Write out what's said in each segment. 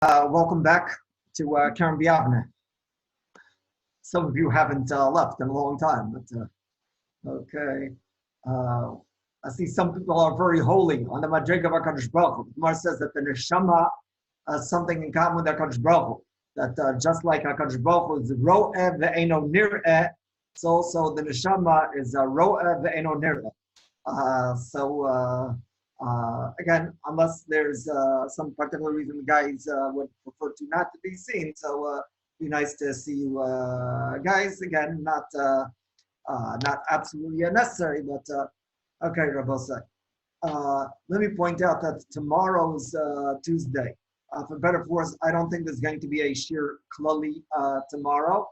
Welcome back to Karen Biavne. Some of you haven't left in a long time, but okay. I see some people are very holy on the Madrig of HaKadosh Baruch Hu. Gemara says that the neshama has something in common with HaKadosh Baruch Hu. That just like HaKadosh Baruch Hu is ro'eh ve'eno nir'eh, so also the neshama is ro'eh ve'eno nir'eh. Again, unless there's some particular reason the guys would prefer to not to be seen, so be nice to see you guys again. Not absolutely necessary, but okay, Rabosai. Let me point out that tomorrow's Tuesday. For better or for worse, I don't think there's going to be a Shiur Klali tomorrow.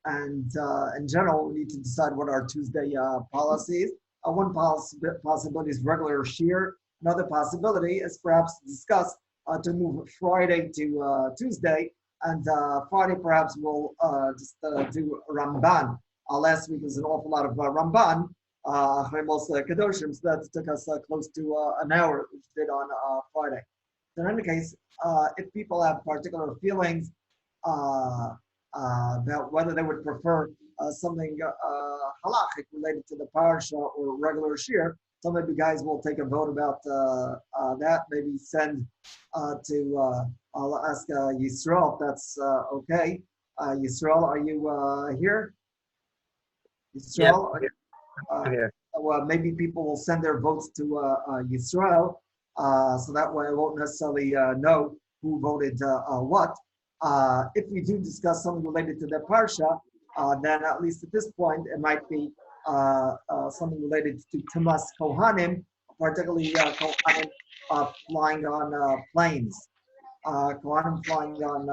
And in general, we need to decide what our Tuesday policy is. One possibility is regular Shiur. Another possibility is perhaps to discuss to move Friday to Tuesday, and Friday perhaps we'll just do Ramban. Last week was an awful lot of Ramban, Kedoshim, so that took us close to an hour, which we did on Friday. So in any case, if people have particular feelings about whether they would prefer something halachic related to the parsha or regular shiur, so maybe guys will take a vote about that. Maybe send to, I'll ask Yisrael if that's okay. Yisrael, are you here? Yisrael? Yep. Here. So, maybe people will send their votes to Yisrael, so that way I won't necessarily know who voted what. If we do discuss something related to the parsha, then at least at this point, it might be something related to Tumas Kohanim, particularly Kohanim flying on planes. Kohanim flying on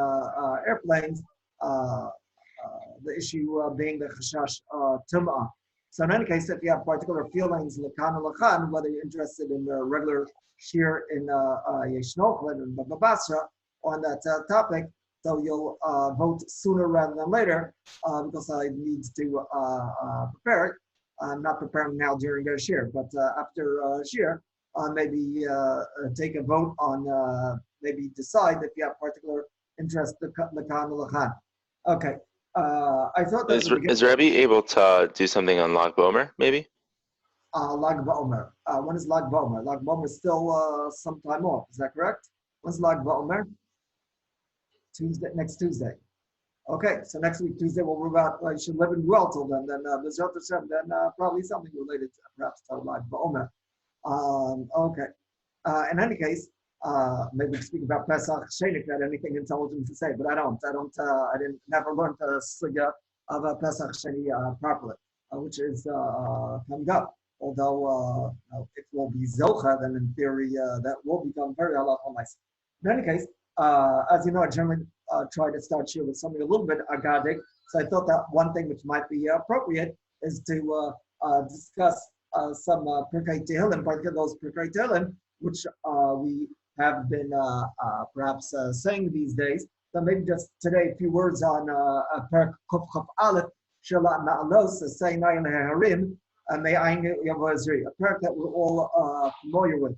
airplanes, the issue being the Chashash Tum'ah. So in any case, if you have particular feelings, Lakan or Lakan, whether you're interested in the regular Shiur in Yaish Nochlin and Baba Basra on that topic, so you'll vote sooner rather than later because I need to prepare it. I'm not preparing now during the Shiur, but after Shiur, maybe take a vote on, maybe decide if you have particular interest in Lakan or Lakan. Okay. I thought that is Rebbe able to do something on Lag Bomer, maybe? Lag Bomer. When is Lag Bomer? Lag Bomer is still some time off. Is that correct? When's Lag Bomer? Tuesday, next Tuesday. Okay, so next week Tuesday we'll move out. You should live in well till then. Then Bezrat Hashem. Then probably something related to, perhaps to Lag Bomer. Okay. In any case, maybe we can speak about Pesach Shenik, had anything intelligent to say, but I didn't never learned the sugya of Pesach Sheni properly, which is coming up. Although it will be Zocha, then in theory that will become very halacha nice. In any case, as you know, I generally try to start Shiur with something a little bit agadic. So I thought that one thing which might be appropriate is to discuss some Pirkei Tehillim, particularly those Pirkei Tehillim, which we have been perhaps saying these days. So maybe just today a few words on Perk Kuf Chaf Aleph, Shela Na'alos, Saynayin Harim, Me'ayin Yavazri, a perk that we're all familiar with.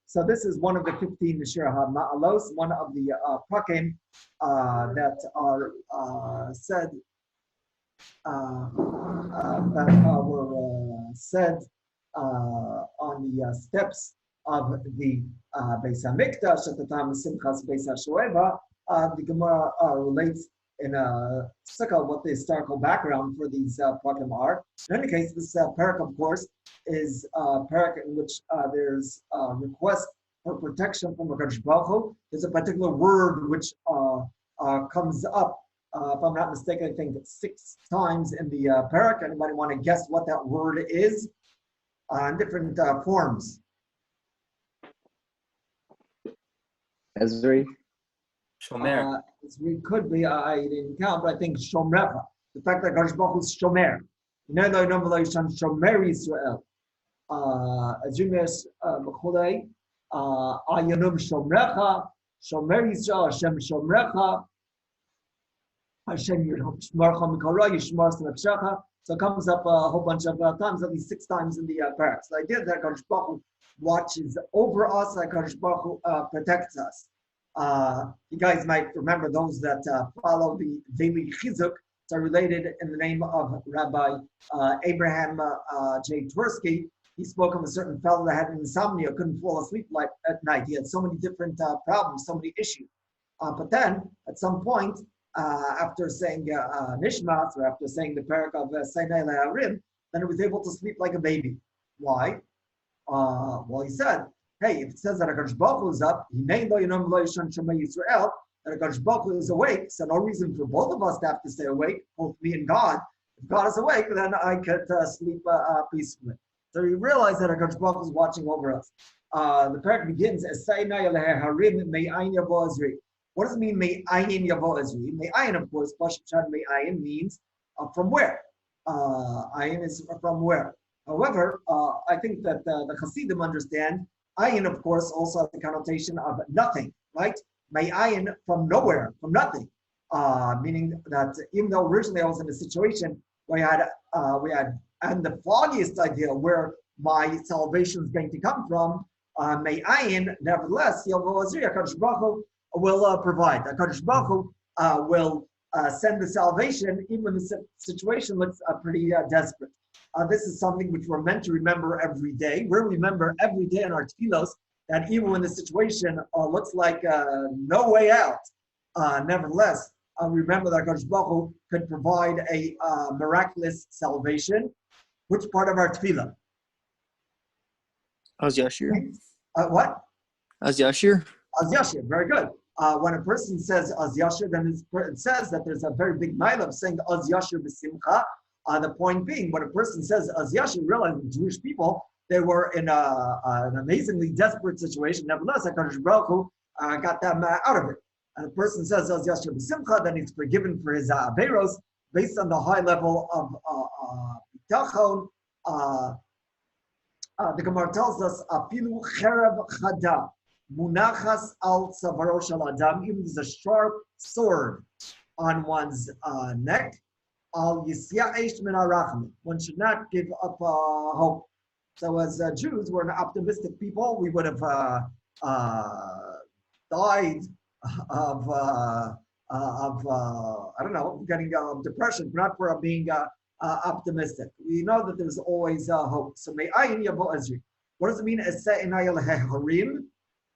So this is one of the 15 Shir HaMa'alos, one of the prakim that are said, that were said on the steps of the Beis HaMikdash at the time of Simchas Beis HaShoeva. The Gemara relates in a sukkah what the historical background for these prakim are. In any case, this parak, of course, is a parak in which there's a request for protection from HaKadosh Baruch Hu. There's a particular word which comes up, if I'm not mistaken, I think 6 times in the parak. Anybody want to guess what that word is? In different forms. Ezri. Shomer. Ezri could be, I didn't count, but I think Shomerecha. The fact that HaKadosh Baruch Hu is Shomer. Shomer Yisrael. Ezri Mechulei. Ayanum Shomerecha. Shomer Yisrael. Hashem Shomerecha. Hashem Yishmarcha Mikara. Yishmar Snapshacha. So it comes up a whole bunch of times, at least 6 times in the parak. So the idea that HaKadosh Baruch Hu watches over us, HaKadosh Baruch Hu protects us. You guys might remember those that follow the daily chizuk. Are related in the name of Rabbi Abraham J. Twersky. He spoke of a certain fellow that had insomnia, couldn't fall asleep at night. He had so many different problems, so many issues. But then, at some point, after saying Nishmas, or after saying the parak of Sainai Le'arim, then he was able to sleep like a baby. Why? Well, he said, hey, if it says that HaKadosh Baruch Hu is up, Yisrael, that HaKadosh Baruch Hu is awake, so no reason for both of us to have to stay awake, both me and God. If God is awake, then I could sleep peacefully. So we realize that HaKadosh Baruch Hu is watching over us. The parak begins, what does it mean, Me'ayin Yavo Ezri? Me'ayin, of course, Pashut Me'ayin means from where? Ayin is from where? However, I think that the Hasidim understand, Ayin, of course, also has the connotation of nothing, right? Me'ayin, from nowhere, from nothing. Meaning that even though originally I was in a situation where we had the foggiest idea where my salvation is going to come from, Me'ayin, nevertheless, Yavo Ezri, HaKadosh Baruch Hu will provide. HaKadosh Baruch Hu will send the salvation even when the situation looks pretty desperate. This is something which we're meant to remember every day. We remember every day in our tefillos that even when the situation looks like no way out, nevertheless, remember that HaKadosh Baruch Hu could provide a miraculous salvation. Which part of our tefillah? Az Yashir. What? Az Yashir. Az Yashir, very good. When a person says Az Yashir, then it says that there's a very big mile of saying Az Yashir b'simcha. The point being, when a person says Az Yashir, realize the Jewish people, they were in an amazingly desperate situation. Nevertheless, HaKadosh Baruch Hu got them out of it. And a person says Az Yashir b'simcha, then he's forgiven for his averos based on the high level of bitachon. The Gemara tells us, Afilu cherev chada. Munachas al tzavaro shel adam, even there's a sharp sword on one's neck. Al yisya'esh min harachmim. One should not give up hope. So as Jews, we're an optimistic people. We would have died of I don't know, getting depression, not for being optimistic. We know that there's always hope. So me'ayin yavo ezri. What does it mean? Esse'inay el-harim.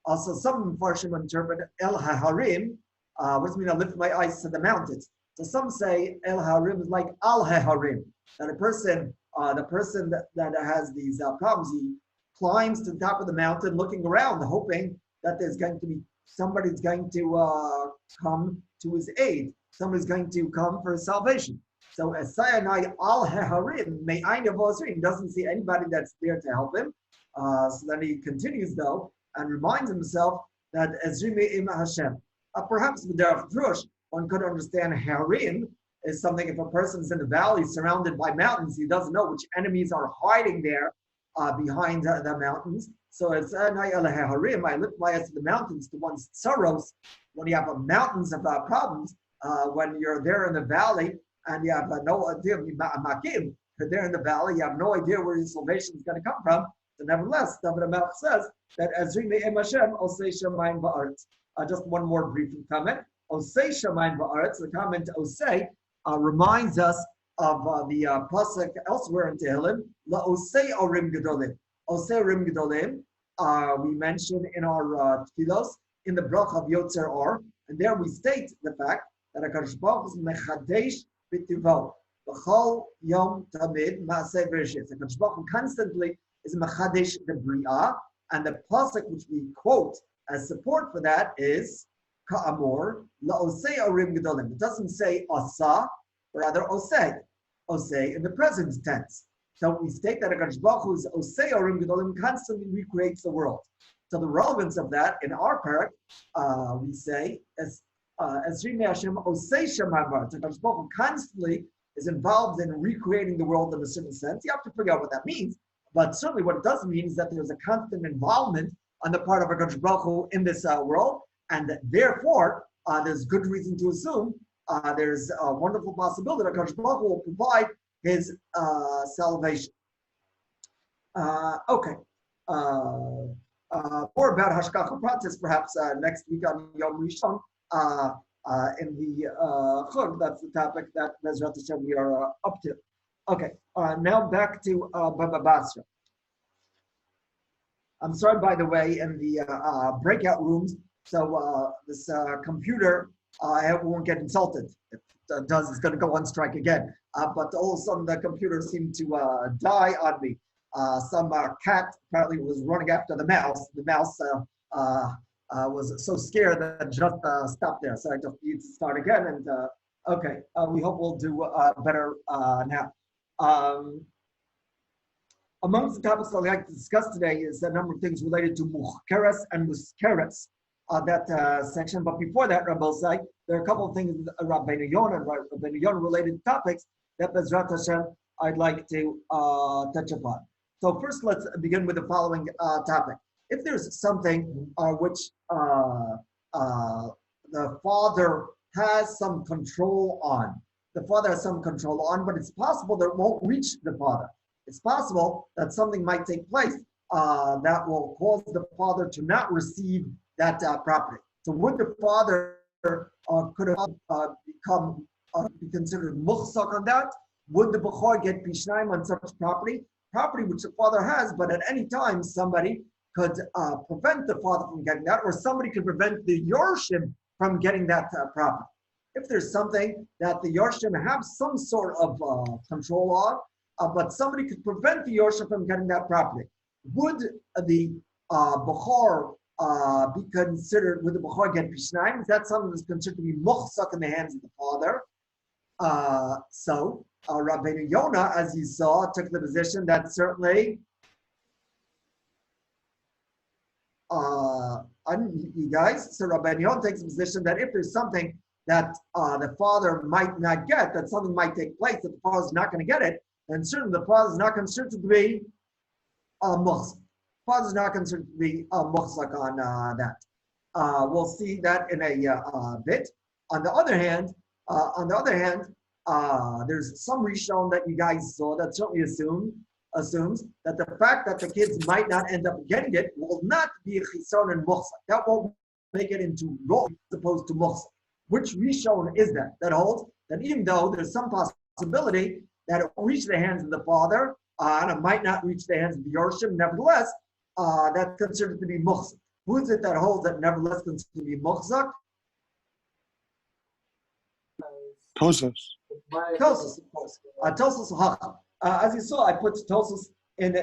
Also, some Farshim interpret El HaHarim. What does it mean? I lift my eyes to the mountains. So some say El HaHarim is like Al HaHarim. That a person, the person that has these problems, he climbs to the top of the mountain, looking around, hoping that there's going to be somebody's going to come to his aid. Somebody's going to come for his salvation. So Esayanai Al HaHarim Me'ayin Yavo Ezri doesn't see anybody that's there to help him. So then he continues though, and reminds himself that Ezri Me'im Hashem. Perhaps with the Drush, one could understand Harim is something if a person's in the valley surrounded by mountains, he doesn't know which enemies are hiding there behind the mountains. So it's Harim, I lift my eyes to the mountains, to one's sorrows. When you have mountains of problems, when you're there in the valley and you have no idea, you're there in the valley, you have no idea where your salvation is going to come from. So nevertheless, David HaMelech says that Ezri Me'em Hashem Osei Shamayim Ba'aretz. Just one more brief comment. Osei Shamayim Ba'aretz, the comment Osei reminds us of the pasuk elsewhere in Tehillim, La Osei Orim Gedolim. Osei Orim Gedolim, we mentioned in our tefillos, in the brach of Yotzer Or, and there we state the fact that HaKadosh Baruch Hu is Mechadesh B'Tivo. B'chol Yom Tamid Ma'aseh Bereshit. HaKadosh Baruch Hu constantly is Mechadesh the Bria, and the pasuk which we quote as support for that is Ka'amor La'osei Orim Gedolim. It doesn't say Asa, but rather Osei. Osei in the present tense. So we state that HaKadosh Baruch Hu is Osei Orim Gedolim, constantly recreates the world. So the relevance of that in our parak, we say as Ezri Hashem Osei Shemavar. HaKadosh Baruch Hu constantly is involved in recreating the world in a certain sense. You have to figure out what that means. But certainly what it does mean is that there's a constant involvement on the part of HaKadosh Baruch Hu in this world, and therefore there's good reason to assume there's a wonderful possibility that HaKadosh Baruch Hu will provide his salvation. Okay. More about Hashgacha Pratis perhaps next week on Yom Rishon in the Chug. That's the topic that Bezrat Hashem we are up to. Okay. Now back to Baba Basra. I'm sorry, by the way, in the breakout rooms. So this computer, I won't get insulted. If it does, it's going to go on strike again. But all of a sudden, the computer seemed to die on me. Some cat apparently was running after the mouse. The mouse was so scared that it just stopped there. So I just need to start again. And okay, we hope we'll do better now. Amongst the topics I'd like to discuss today is a number of things related to muhkeres and muskeres, that section. But before that, Rabbi Zai, there are a couple of things, Rabbeinu Yonah related topics that Bezrat Hashem I'd like to touch upon. So first, let's begin with the following topic. If there's something which the father has some control on, but it's possible that it won't reach the father. It's possible that something might take place that will cause the father to not receive that property. So would the father could have be considered muhsak on that? Would the Bechor get Pishnaim on such property which the father has, but at any time somebody could prevent the father from getting that, or somebody could prevent the Yorshim from getting that property. If there's something that the Yorshim have some sort of control on, but somebody could prevent the Yorshim from getting that property, would the Bechor be considered, would the Bechor get Pishnaim? Is that something that's considered to be muhsak in the hands of the father? So Rabbeinu Yonah, as you saw, took the position that certainly, you guys, so Rabbeinu Yonah takes the position that if there's something that the father might not get, that something might take place, that the father's not going to get it, then certainly the father is not considered to be muhsak. The father is not considered to be muhsak on that. We'll see that in a bit. On the other hand, there's some Rishon that you guys saw that certainly assumes that the fact that the kids might not end up getting it will not be a chisaron and muhsak. That won't make it into rol as opposed to muhsak. Which Rishon is that? That holds that even though there's some possibility that it will reach the hands of the father and it might not reach the hands of the Yorshim, nevertheless, that's considered to be muhsak. Who is it that holds that nevertheless considered to be muhsak? Tosos. Tosos, of course. Tosos Hacham. As you saw, I put Tosos in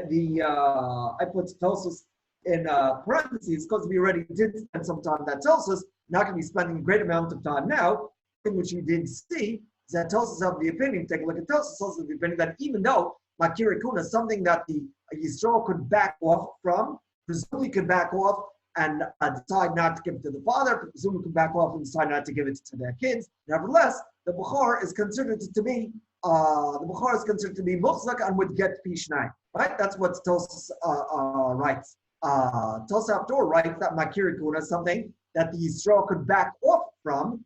parentheses because we already did spend some time on that Tosos. Not going to be spending a great amount of time now. In which we did see is that Tosos of the opinion. Take a look at Tosos of the opinion that even though Makir Kuna is something that the Yisrael could back off from, presumably could back off and decide not to give it to the father, presumably could back off and decide not to give it to their kids. Nevertheless, the Bechor is considered to be muhsak and would get Pishnai. Right? That's what Tosos writes. Tosos after all writes that Makir Kuna is something that the Yisrael could back off from.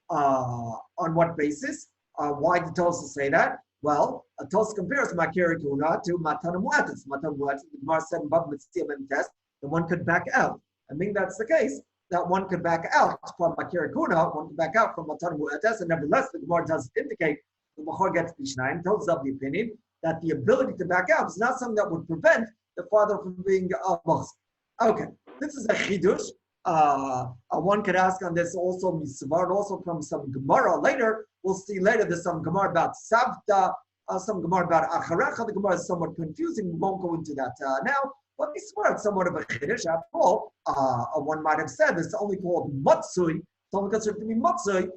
On what basis? Why did Tosos say that? Well, Tosos compares Makir Kuna to Matana Mu'atas. Matana Mu'atas, the Gemara said in Bab Mitzvah and Test, that one could back out. I think that's the case, that one could back out from Makir Kuna, one could back out from Matana Mu'atas, and nevertheless, the Gemara does indicate the Bechor gets Pishnayim. Tosos of the opinion that the ability to back out is not something that would prevent the father from being muhsak. Okay, this is a chidush. One could ask on this also misvar, also from some Gemara later. We'll see later. There's some Gemara about Savta, some Gemara about Acharecha. The Gemara is somewhat confusing. We won't go into that now. But misvar, it's somewhat of a chiddush. After all, one might have said it's only called matzui. It's only considered to be matzui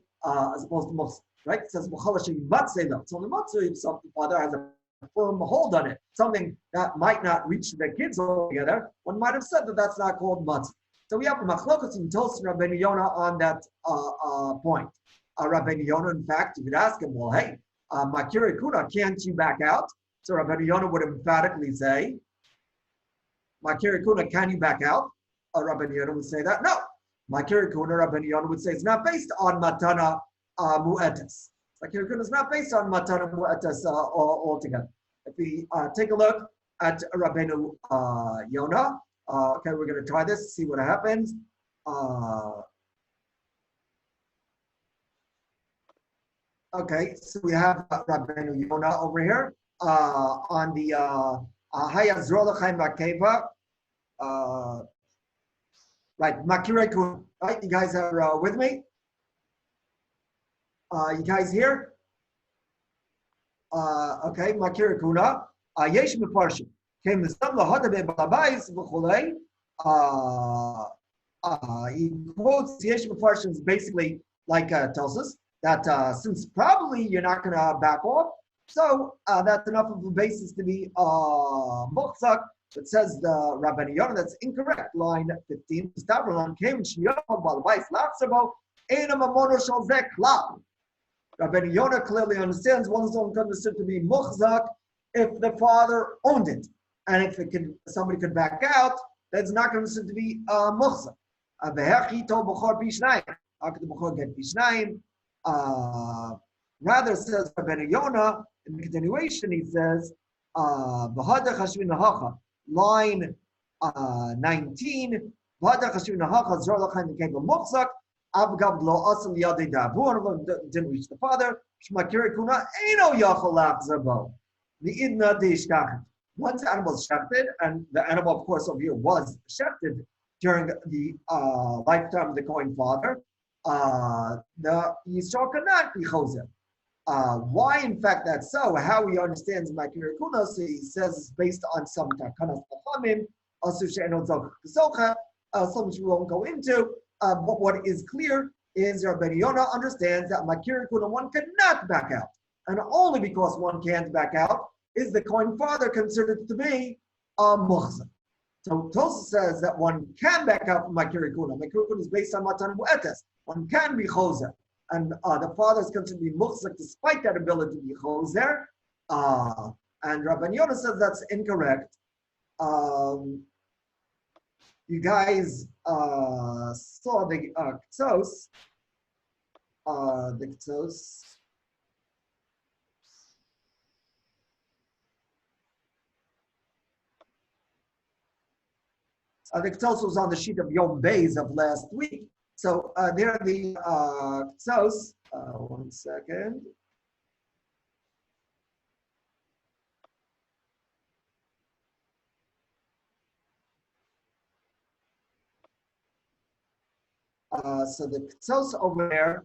as opposed to muhsak. Right? It says matzei. It's only matzui if the father has a firm hold on it. Something that might not reach the kids altogether. One might have said that that's not called matzui. So we have the machlokas in Tosos Rabbeinu Yonah on that point. Rabbeinu Yonah, in fact, you could ask him, well, hey, Makir Kuna, can't you back out? So Rabbeinu Yonah would emphatically say, Makir Kuna, can you back out? Rabbeinu Yonah would say that, no. Makir Kuna, Rabbeinu Yonah would say, it's not based on Matana Mu'etes. It's Makir Kuna is not based on Matan Mu'atas altogether. If we take a look at Rabbeinu Yonah, okay, we're going to try this, see what happens. Okay, so we have Rabbeinu Yonah over here on the Haya Zrolachim Makeva. Right, Makire Kun. Right, you guys are with me? You guys here? Okay, Makire Kuna. Yaish Mefarshim. Came the Sam Lahadabe Balabais V'chulei. He quotes Yaish Mefarshim is basically like tells us that since probably you're not going to back off, so that's enough of a basis to be muhzak. It says the Rabbeinu Yonah, that's incorrect. Line 15. Rabbeinu Yonah clearly understands one is only considered to be muhzak if the father owned it, and if it could, somebody could back out, that's not considered to be muhzak. How could the bechor get pishnayim? Rather, says Rabbeinu Yonah, in the continuation, he says, line 19, one of them didn't reach the father. Once the animal is shechted, and the animal, of course, over here was shechted during the lifetime of the Kohen father, the Yisrael cannot be choser. Why, in fact, that's so? How he understands Makir Kuna, so he says it's based on some takanas chachamim, some which we won't go into. But what is clear is Rabbeinu Yonah understands that Makir Kuna one cannot back out, and only because one can't back out is the Kohen father considered to be muhzak. So Tosa says that one can back out from Makir Kuna. Makir Kuna is based on Matan Mu'etes. One can be choser. And the father is considered to be muhzak despite that ability to be choser. And Rabbeinu Yonah says that's incorrect. You guys saw the Ktos. The Ktos. The Ktos was on the sheet of Yom Beis of last week. So there are the Ktos. 1 second. So the Ktos over there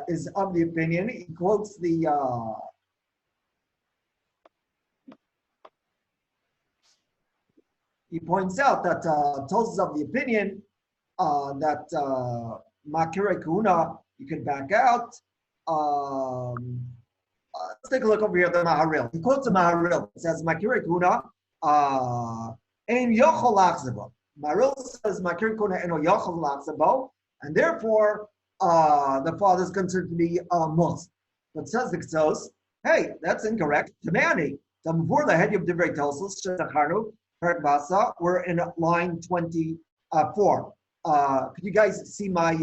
is of the opinion. He quotes the he points out that Tos is of the opinion that Makire Kuna, you can back out. Let's take a look over here at the Maharil. He quotes the Maharil. It says Makire Kuna ein yochol lachzebo. Maharil says Makire Kuna eno yochol lachzebo, and therefore the father is considered to be mus. But says the Ktos, hey, that's incorrect. Tamani, before the head of Divrei Tosos, Shetacharnu, Basa, we're in line 24. Could you guys see my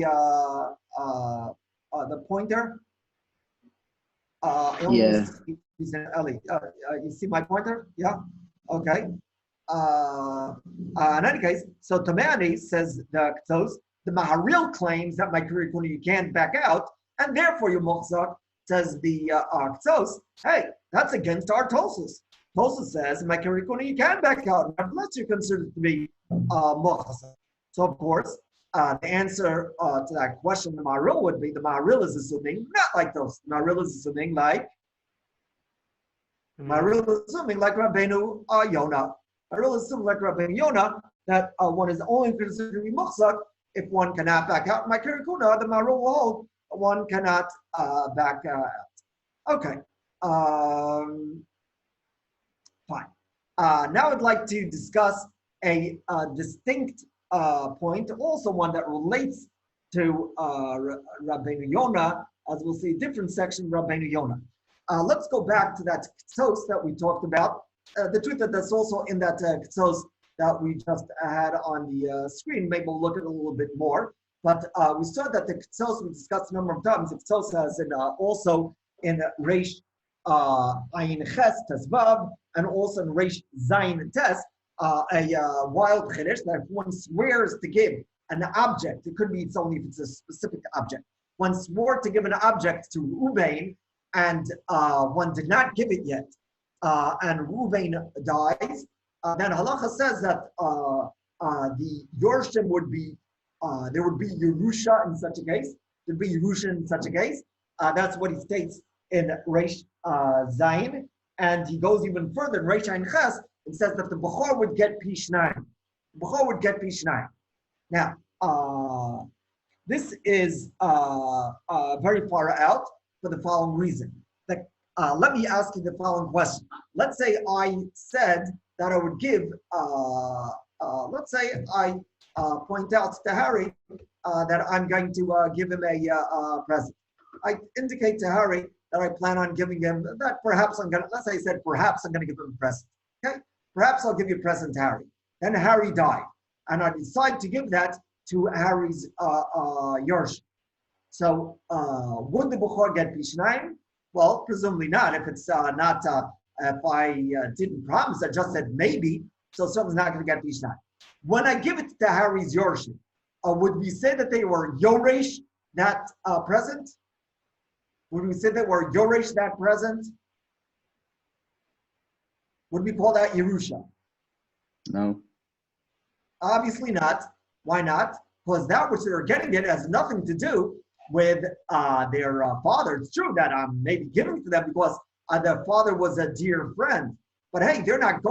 the pointer? Yeah. You see my pointer? Yeah. Okay. In any case, so Tamani says the Ktos, the Maharil claims that my career you can't back out, and therefore you muhzak. Says the Ktos, hey, that's against our Tosos. Tosos says, my career you can back out, unless you're considered to be muhzak. So of course, the answer to that question, the Maharil would be, the Maharil is assuming, not like those. The Maharil is assuming like, Maharil is assuming like Rabbeinu Yonah. Maharil is assuming like Rabbeinu Yonah that one is only considered to be muhzak if one cannot back out. My Kirikuna, the Maharil will hold, one cannot back out. Okay. Fine. Now I'd like to discuss a distinct point, also one that relates to Rabbeinu Yonah, as we'll see a different section of Rabbeinu Yonah. Let's go back to that Ktos that we talked about. The truth that's also in that Ktos that we just had on the screen. Maybe we'll look at it a little bit more. But we saw that the Ktsos, we discussed a number of times, the Ktsos has also in Reish Ayin Ches Tesvav, and also in Reish Zayin Tes, a wild Chiddush that if one swears to give an object, it could be it's only if it's a specific object. One swore to give an object to Reuven, and one did not give it yet, and Reuven dies, then halacha says that the Yorshim would be, there would be Yerusha in such a case. There'd be Yerusha in such a case. That's what he states in Reish Zayin, and he goes even further in Reish Ayin Ches and says that the Bechor would get Pishnayim. The Bechor would get Pishnayim. Now, this is very far out for the following reason. Let me ask you the following question. Let's say I said that I would give, let's say I point out to Harry that I'm going to give him a present. I indicate to Harry that I plan on giving him, that perhaps I'm going to, let's say I said perhaps I'm going to give him a present. Okay? Perhaps I'll give you a present to Harry. Then Harry died. And I decide to give that to Harry's Yorsh. So would the Bechor get Pishnayim? Well, presumably not. If it's not, if I didn't promise, I just said maybe, so someone's not going to get Pishnayim. When I give it to Harry's Yorshim, would we say that they were Yoresh, that present? Would we say that were Yoresh, that present? Would we call that Yerusha? No. Obviously not. Why not? Because that which they're getting it has nothing to do with their father. It's true that I'm maybe giving it to them because their father was a dear friend. But hey, they're not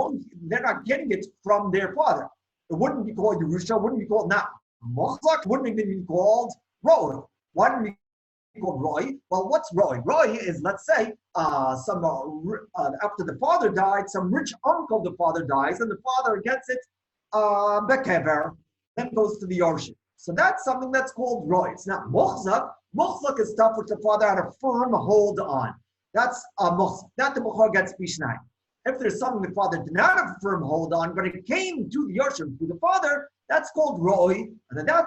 getting it from their father. It wouldn't be called Yerusha, wouldn't be called not Mochzak, wouldn't even be called Roy. Why didn't it be called Roy? Well, what's Roy? Roy is, let's say, some after the father died, some rich uncle of the father dies, and the father gets it Bekever, then goes to the Yorshim. So that's something that's called Roy. It's not Mochzak. Mochzak is stuff which the father had a firm hold on. That's Mochzak. That the Bechor gets Pishnayim. If there's something the father did not have a firm hold on, but it came to the Yorshim, to the father, that's called Roy. And then that,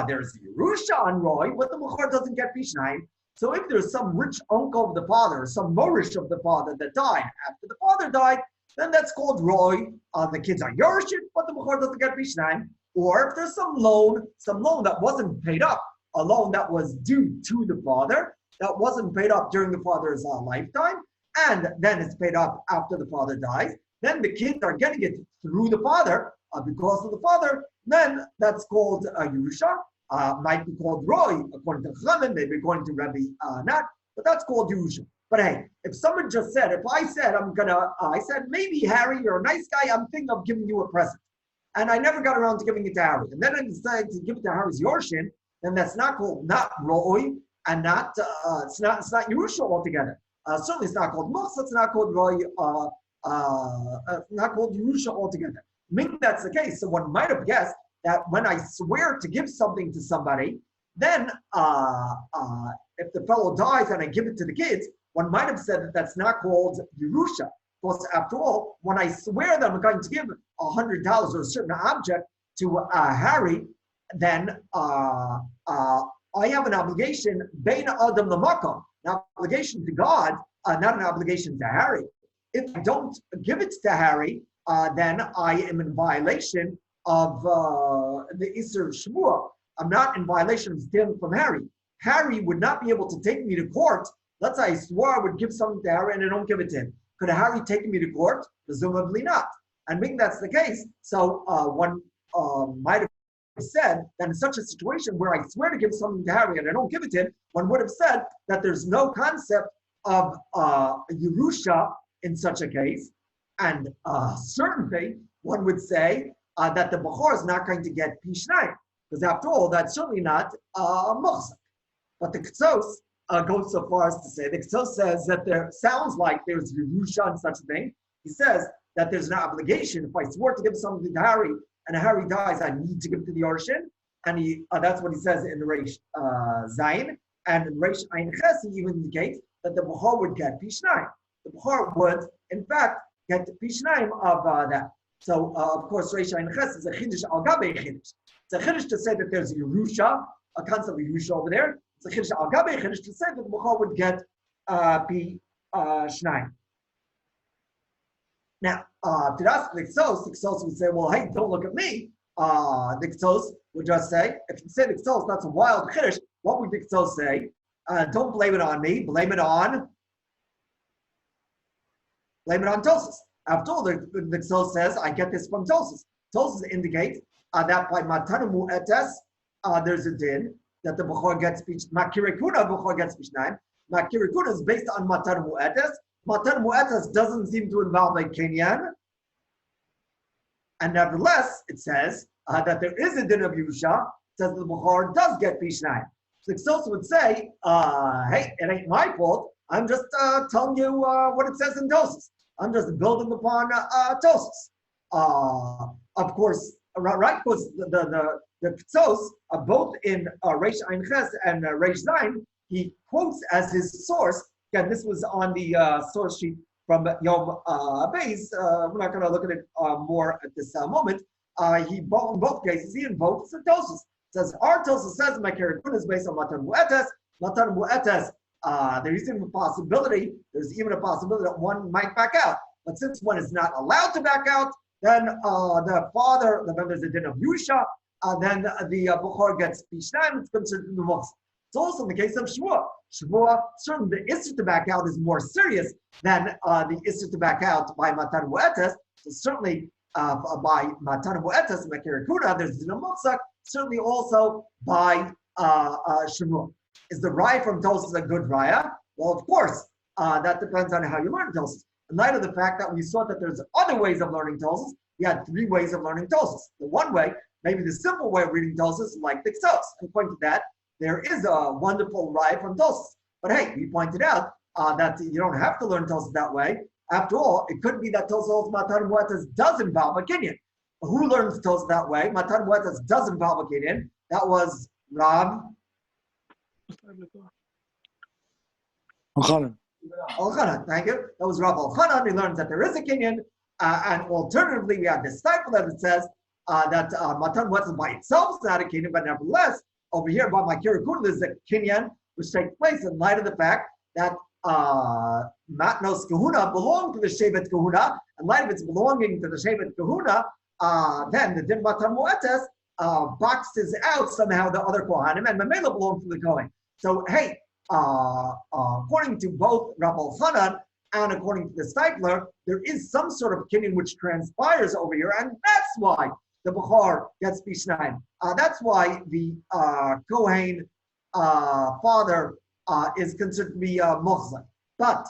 there's Yerusha on Roy, but the Bechor doesn't get Pishnayim. So if there's some rich uncle of the father, some Morish of the father that died after the father died, then that's called Roy. The kids are Yorshim, but the Bechor doesn't get Pishnayim. Or if there's some loan that wasn't paid up, a loan that was due to the father, that wasn't paid up during the father's lifetime, and then it's paid up after the father dies, then the kids are getting it through the father, because of the father, then that's called Yerusha, might be called Roy, according to Chachamim, maybe according to Rabbi not, but that's called Yerusha. But hey, if someone just said, if I said I said, maybe Harry, you're a nice guy, I'm thinking of giving you a present. And I never got around to giving it to Harry. And then I decided to give it to Harry's Yorshin, then that's not called not Roy, and not it's not Yerusha altogether. Certainly it's not called Mochzak, it's not called Roy, not called Yerusha altogether. Maybe that's the case. So one might have guessed that when I swear to give something to somebody, then if the fellow dies and I give it to the kids, one might have said that that's not called Yerusha. Because after all, when I swear that I'm going to give $100 or a certain object to Harry, then I have an obligation, Bein Adam Lamakom, an obligation to God, not an obligation to Harry. If I don't give it to Harry, then I am in violation of the Isser Shmuah. I'm not in violation of stealing from Harry. Harry would not be able to take me to court. Let's say I swore I would give something to Harry and I don't give it to him. Could Harry take me to court? Presumably not. And being that's the case, so one might have said that in such a situation where I swear to give something to Harry and I don't give it to him, one would have said that there's no concept of Yerusha in such a case. And certainly one would say that the Bechor is not going to get Pishnayim, because after all, that's certainly not Mochzak. But the Ktsos goes so far as to say, the Ktsos says that there sounds like there's Yerusha and such a thing. He says that there's an obligation. If I swore to give something to Harry and Harry dies, I need to give it to the Yorshin. And that's what he says in the Reish Zayin. And in Reish Ayin Ches, he even indicates that the Bechor would get Pishnayim. The Bechor would, in fact, get Pishnayim of that. So, of course, Reish Ayin Ches is a Chiddush al Gabe Chiddush. It's a Chiddush to say that there's Yerusha a concept of Yusha over there. It's a Chiddush al Gabe Chiddush to say that the Bukhar would get Pi Shnayim. Now, to ask the Ksos would say, well, hey, don't look at me. The Ksos would just say, if you say the Ksos, that's a wild Chiddush, what would the Ksos say? Don't blame it on me, blame it on Tosis. After all, the Ksos says, I get this from Tosis. Tosis indicates that by Matanamu Etes, there's a din that the Bukhar gets speech. Makirikuna Bukhar gets speech 9. Makirikuna is based on Matanamu Etes. Matanamu Etes doesn't seem to involve a Kenyan. And nevertheless, it says that there is a din of Yusha. It says the Bukhar does get speech 9. So the Ksos would say, hey, it ain't my fault. I'm just telling you what it says in Tosis. I'm just building upon Tosis. Of course, right? Because the Ksos, both in Reish Ein Ches and Reish Zayin, he quotes as his source. Again, this was on the source sheet from Yom Beis. We're not going to look at it more at this moment. In both cases, he invokes the Tosis. Says our Tosis says Makirikun is based on Matan Mu'etes. Matan Mu'etes. There's even a possibility that one might back out. But since one is not allowed to back out, then then there's a din of Yusha, then the Bukhar gets Pishnaim, it's considered the Moks. It's also in the case of Shvuah. Shvuah, certainly the Issur to back out is more serious than the Issur to back out by Matan Mu'etes. So certainly by Matan Mu'etes and Makirikuna, there's din of Moksak, certainly also by Shvuah. Is the raya from Tosis a good raya? Well, of course, that depends on how you learn Tosis. In light of the fact that we saw that there's other ways of learning Tosis, we had 3 ways of learning Tosis. The one way, maybe the simple way of reading Tosis, like the Ksos. And according to that, there is a wonderful raya from Tosis. But hey, we pointed out that you don't have to learn Tosis that way. After all, it could be that Tosis Matan Mu'etes does involve a Kenyan. Who learns Tosis that way? Matan Mu'etes does involve a Kenyan. That was Rav Al-Khanan, thank you. That was Rav Al-Khanan. He learns that there is a Kenyan, and alternatively, we have this disciple that it says that Matan Mu'etes by itself is not a Kenyan, but nevertheless, over here by Makirikun, there's a Kenyan which takes place in light of the fact that Matnos Kahuna belonged to the Shevet Kahuna. In light of its belonging to the Shevet Kahuna, then the Din Matan Mu'etes boxes out somehow the other Kohanim, and Mamela belongs to the Kohen. So, hey, according to both Rav Al-Hanan and according to the Steipler, there is some sort of kinyan which transpires over here, and that's why the Bukhar gets Bishnayim. That's why the Kohen father is considered to be Mochzak. But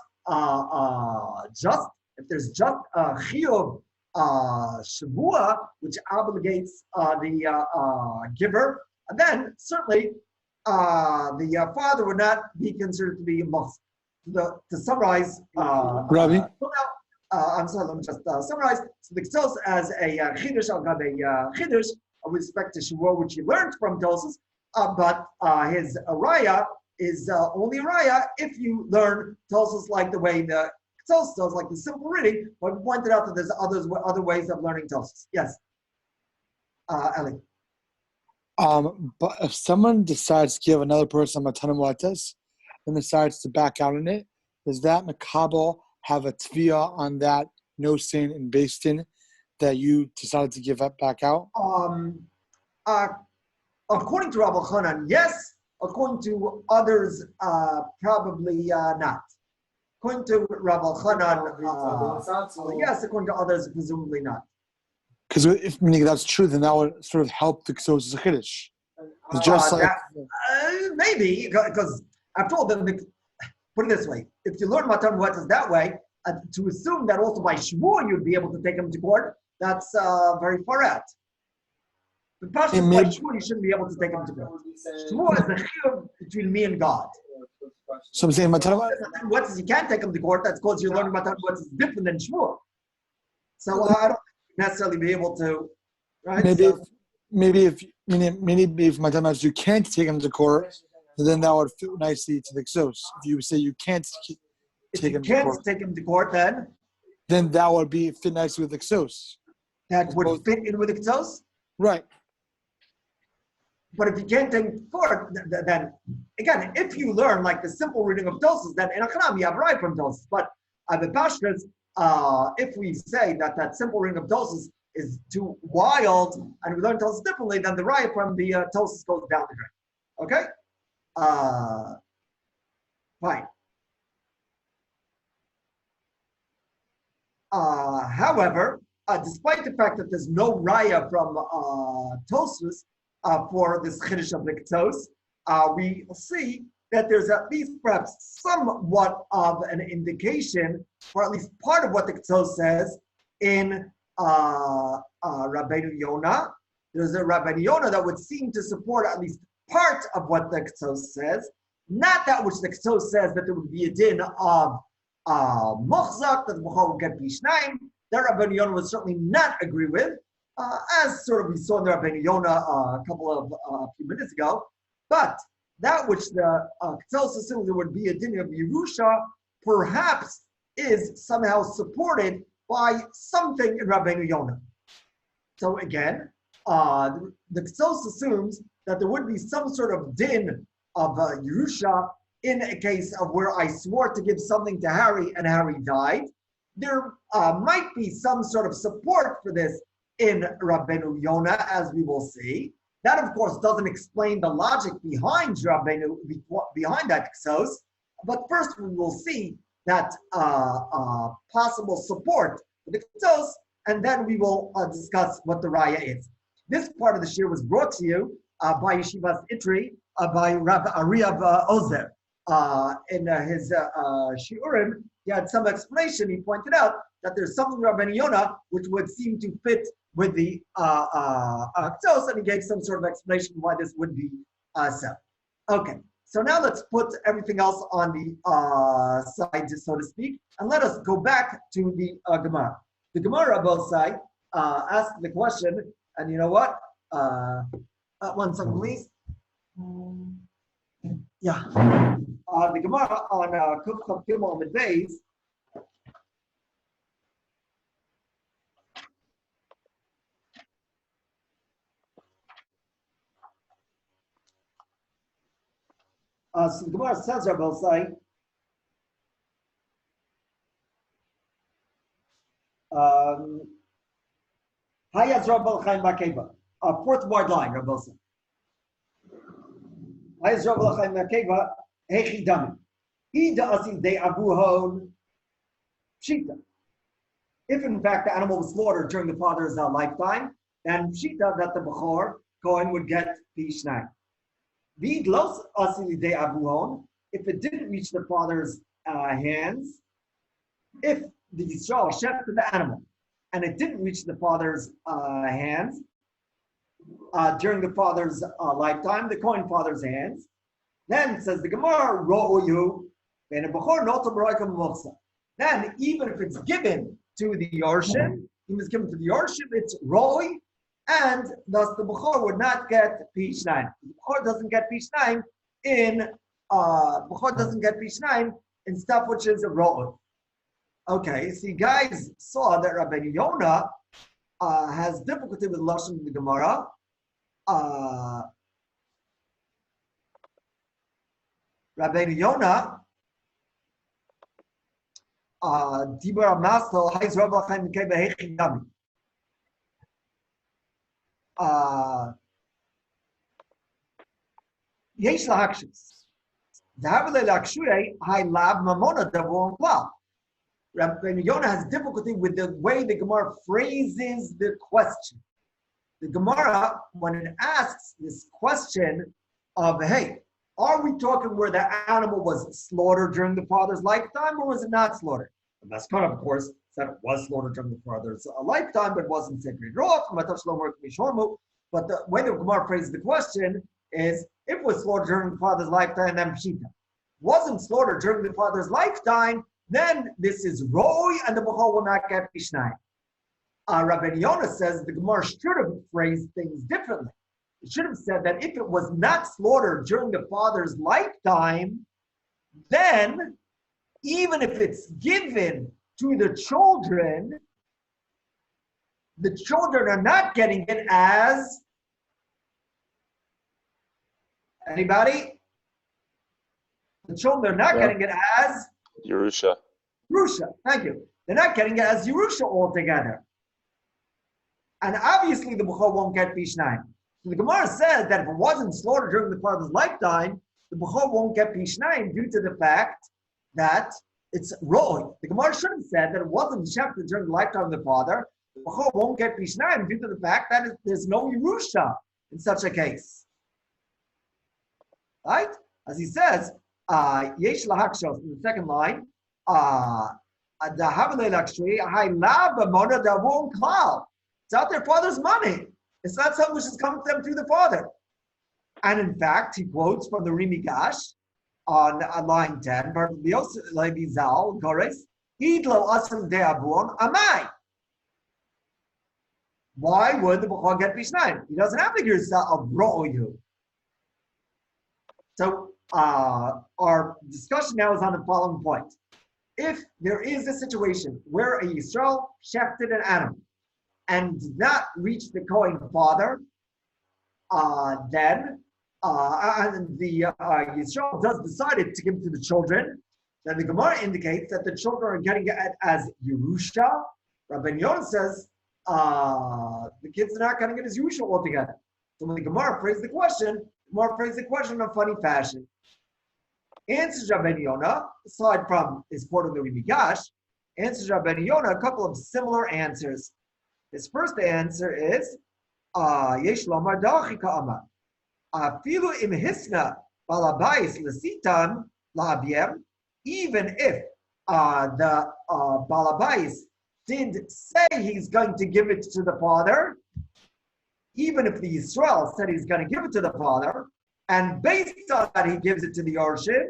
just if there's just a Chiyuv Shavua, which obligates the giver, then certainly the father would not be considered to be a Mochzak. To summarize, Rabbi? I'm sorry, let me just summarize. So the Ksos as a Chiddush, I'll got a Chiddush with respect to Shavuot, which he learned from Tosis, but his Raya is only Raya if you learn Tosis like the way the Ksos does, like the simple reading, but we pointed out that there's other ways of learning Tosis. Yes. Eli. But if someone decides to give another person a ton of mu'atas and decides to back out on it, does that Makabal have a tviyah on that no sin and based in that you decided to give up back out? According to Rabbi Chanan, yes. According to others, probably not. According to Rabbi Chanan, yes. According to others, presumably not. Because if meaning that's true, then that would sort of help the Ksos as a Kiddush. It's just like maybe, because after all, put it this way: if you learn Matan Mu'etes that way, to assume that also by Shavuot you'd be able to take him to court, that's very far out. The person by Shavuot you shouldn't be able to take him to court. Shavuot is the chiyuv between me and God. So I'm saying Matan Mu'etes you can't take him to court. That's because you're learning Matan Mu'etes is different than Shavuot. So I don't necessarily be able to. Right? Maybe if Matan Mu'etes you can't take him to court, then that would fit nicely to the Ksos. If you say you can't take him to court, then that would be fit nicely with the Ksos. That would fit in with the Ksos? Right. But if you can't take fourth, then again, if you learn like the simple reading of Tosfos, then in Achanam you have right from Tosfos. But the Pashtas, if we say that that simple reading of Tosfos is too wild, and we learn Tosfos differently, then the right from the Tosfos goes down the drain. Okay? Fine. However, despite the fact that there's no raya from Tosfos for this chiddush of the Ketos, we see that there's at least perhaps somewhat of an indication, or at least part of what the Ketos says in Rabbeinu Yonah. There's a Rabbeinu Yonah that would seem to support at least part of what the Ketos says, not that which the Ketos says that there would be a din of Mochzak, that the Bechor would get Bishnayim. That Rabbeinu Yonah would certainly not agree with, as sort of we saw in the Rabbeinu Yonah a few minutes ago. But that which the Ketos assumes there would be a din of Yerusha, perhaps is somehow supported by something in Rabbeinu Yonah. So again, the Ketos assumes that there would be some sort of din of Yerusha in a case of where I swore to give something to Harry and Harry died. There might be some sort of support for this in Rabbeinu Yonah, as we will see. That, of course, doesn't explain the logic behind that Ketos. But first, we will see that possible support for the Ketos, and then we will discuss what the Raya is. This part of the Shiur was brought to you by Yeshivas Itri, by Rabbi Ariav Ozer. In his Shiurim, he had some explanation. He pointed out that there's something in Rabbeinu Yonah which would seem to fit with the Ketos, and he gave some sort of explanation why this would be so. Okay, so now let's put everything else on the side, so to speak, and let us go back to the Gemara. The Gemara, both sides, asked the question, and you know what? 1 second, please. Yeah. The Gemara on Kuf Chav Gimel Amud Beis. So the Gemara says, Rabbi Sai, Hayaz Rabbi Chaim Makeva. Fourth word line, Rabbi Sai. Hayaz Rabbi Chaim Makeva. If in fact the animal was slaughtered during the father's lifetime, then pshita that the Bechor Kohen would get Pishnai. If it didn't reach the father's hands, if the Yisrael shechted the animal and it didn't reach the father's hands during the father's lifetime, the Kohen father's hands, then says the Gemara, then even if it's given to the Yorshim, it's Roy, and thus the Bechor would not get Pishnayim. The Bechor doesn't get Pishnayim in stuff which is a Roy. Okay, so you guys saw that Rabbeinu Yonah has difficulty with Lashon in the Gemara. Rabbeinu Yonah, Dibur Amasel, Hayz Rabbi Chaim Mikei Behechi Yami. Yaish lahakshus. Dahavle lakshure hay lav mamona davon klal. Rabbeinu Yonah has difficulty with the way the Gemara phrases the question. The Gemara, when it asks this question of, hey, are we talking where the animal was slaughtered during the father's lifetime, or was it not slaughtered? The Maskana, of course, said it was slaughtered during the father's lifetime, but wasn't sacred. But the way the Gemara phrases the question is, if it was slaughtered during the father's lifetime, then pshita. Wasn't slaughtered during the father's lifetime, then this is roy, and the Bechor will not get pishnai. Rabbeinu Yonah says the Gemara should have phrased things differently. It should have said that if it was not slaughtered during the father's lifetime, then even if it's given to the children are not getting it as Anybody? The children are not No. getting it as Yerusha. Yerusha. Thank you. They're not getting it as Yerusha altogether. And obviously the Bechor won't get Pishnayim. So the Gemara says that if it wasn't slaughtered during the father's lifetime, the Bechor won't get Pishnayim due to the fact that it's Ro'oi. The Gemara should have said that it wasn't shechted during the lifetime of the father. The Bechor won't get Pishnayim due to the fact that there's no Yerusha in such a case. Right? As he says, Yaish lahakshos in the second line, it's not their father's money. It's not something which is coming to them through the father. And in fact, he quotes from the Rimi Gash on line 10, why would the Bechor get Pishnayim? He doesn't have to give a Ro'oyu. So our discussion now is on the following point. If there is a situation where a Yisrael shechted an animal and did not reach the Kohen father, then the Yisrael does decide to give it to the children, then the Gemara indicates that the children are getting it as Yerusha. Rabbi Yonah says the kids are not getting it as Yerusha altogether. So when the Gemara phrased the question, in a funny fashion. Answers Rabbi Yonah, aside from his quote of the Rimi Gash, answers Rabbi Yonah a couple of similar answers. His first answer is, Yesh lomar dachi ka'amar. Afilu im hisna balabais lesitan la'aviem, even if the balabais did say he's going to give it to the father, even if the Yisrael said he's going to give it to the father, and based on that he gives it to the Yorshim,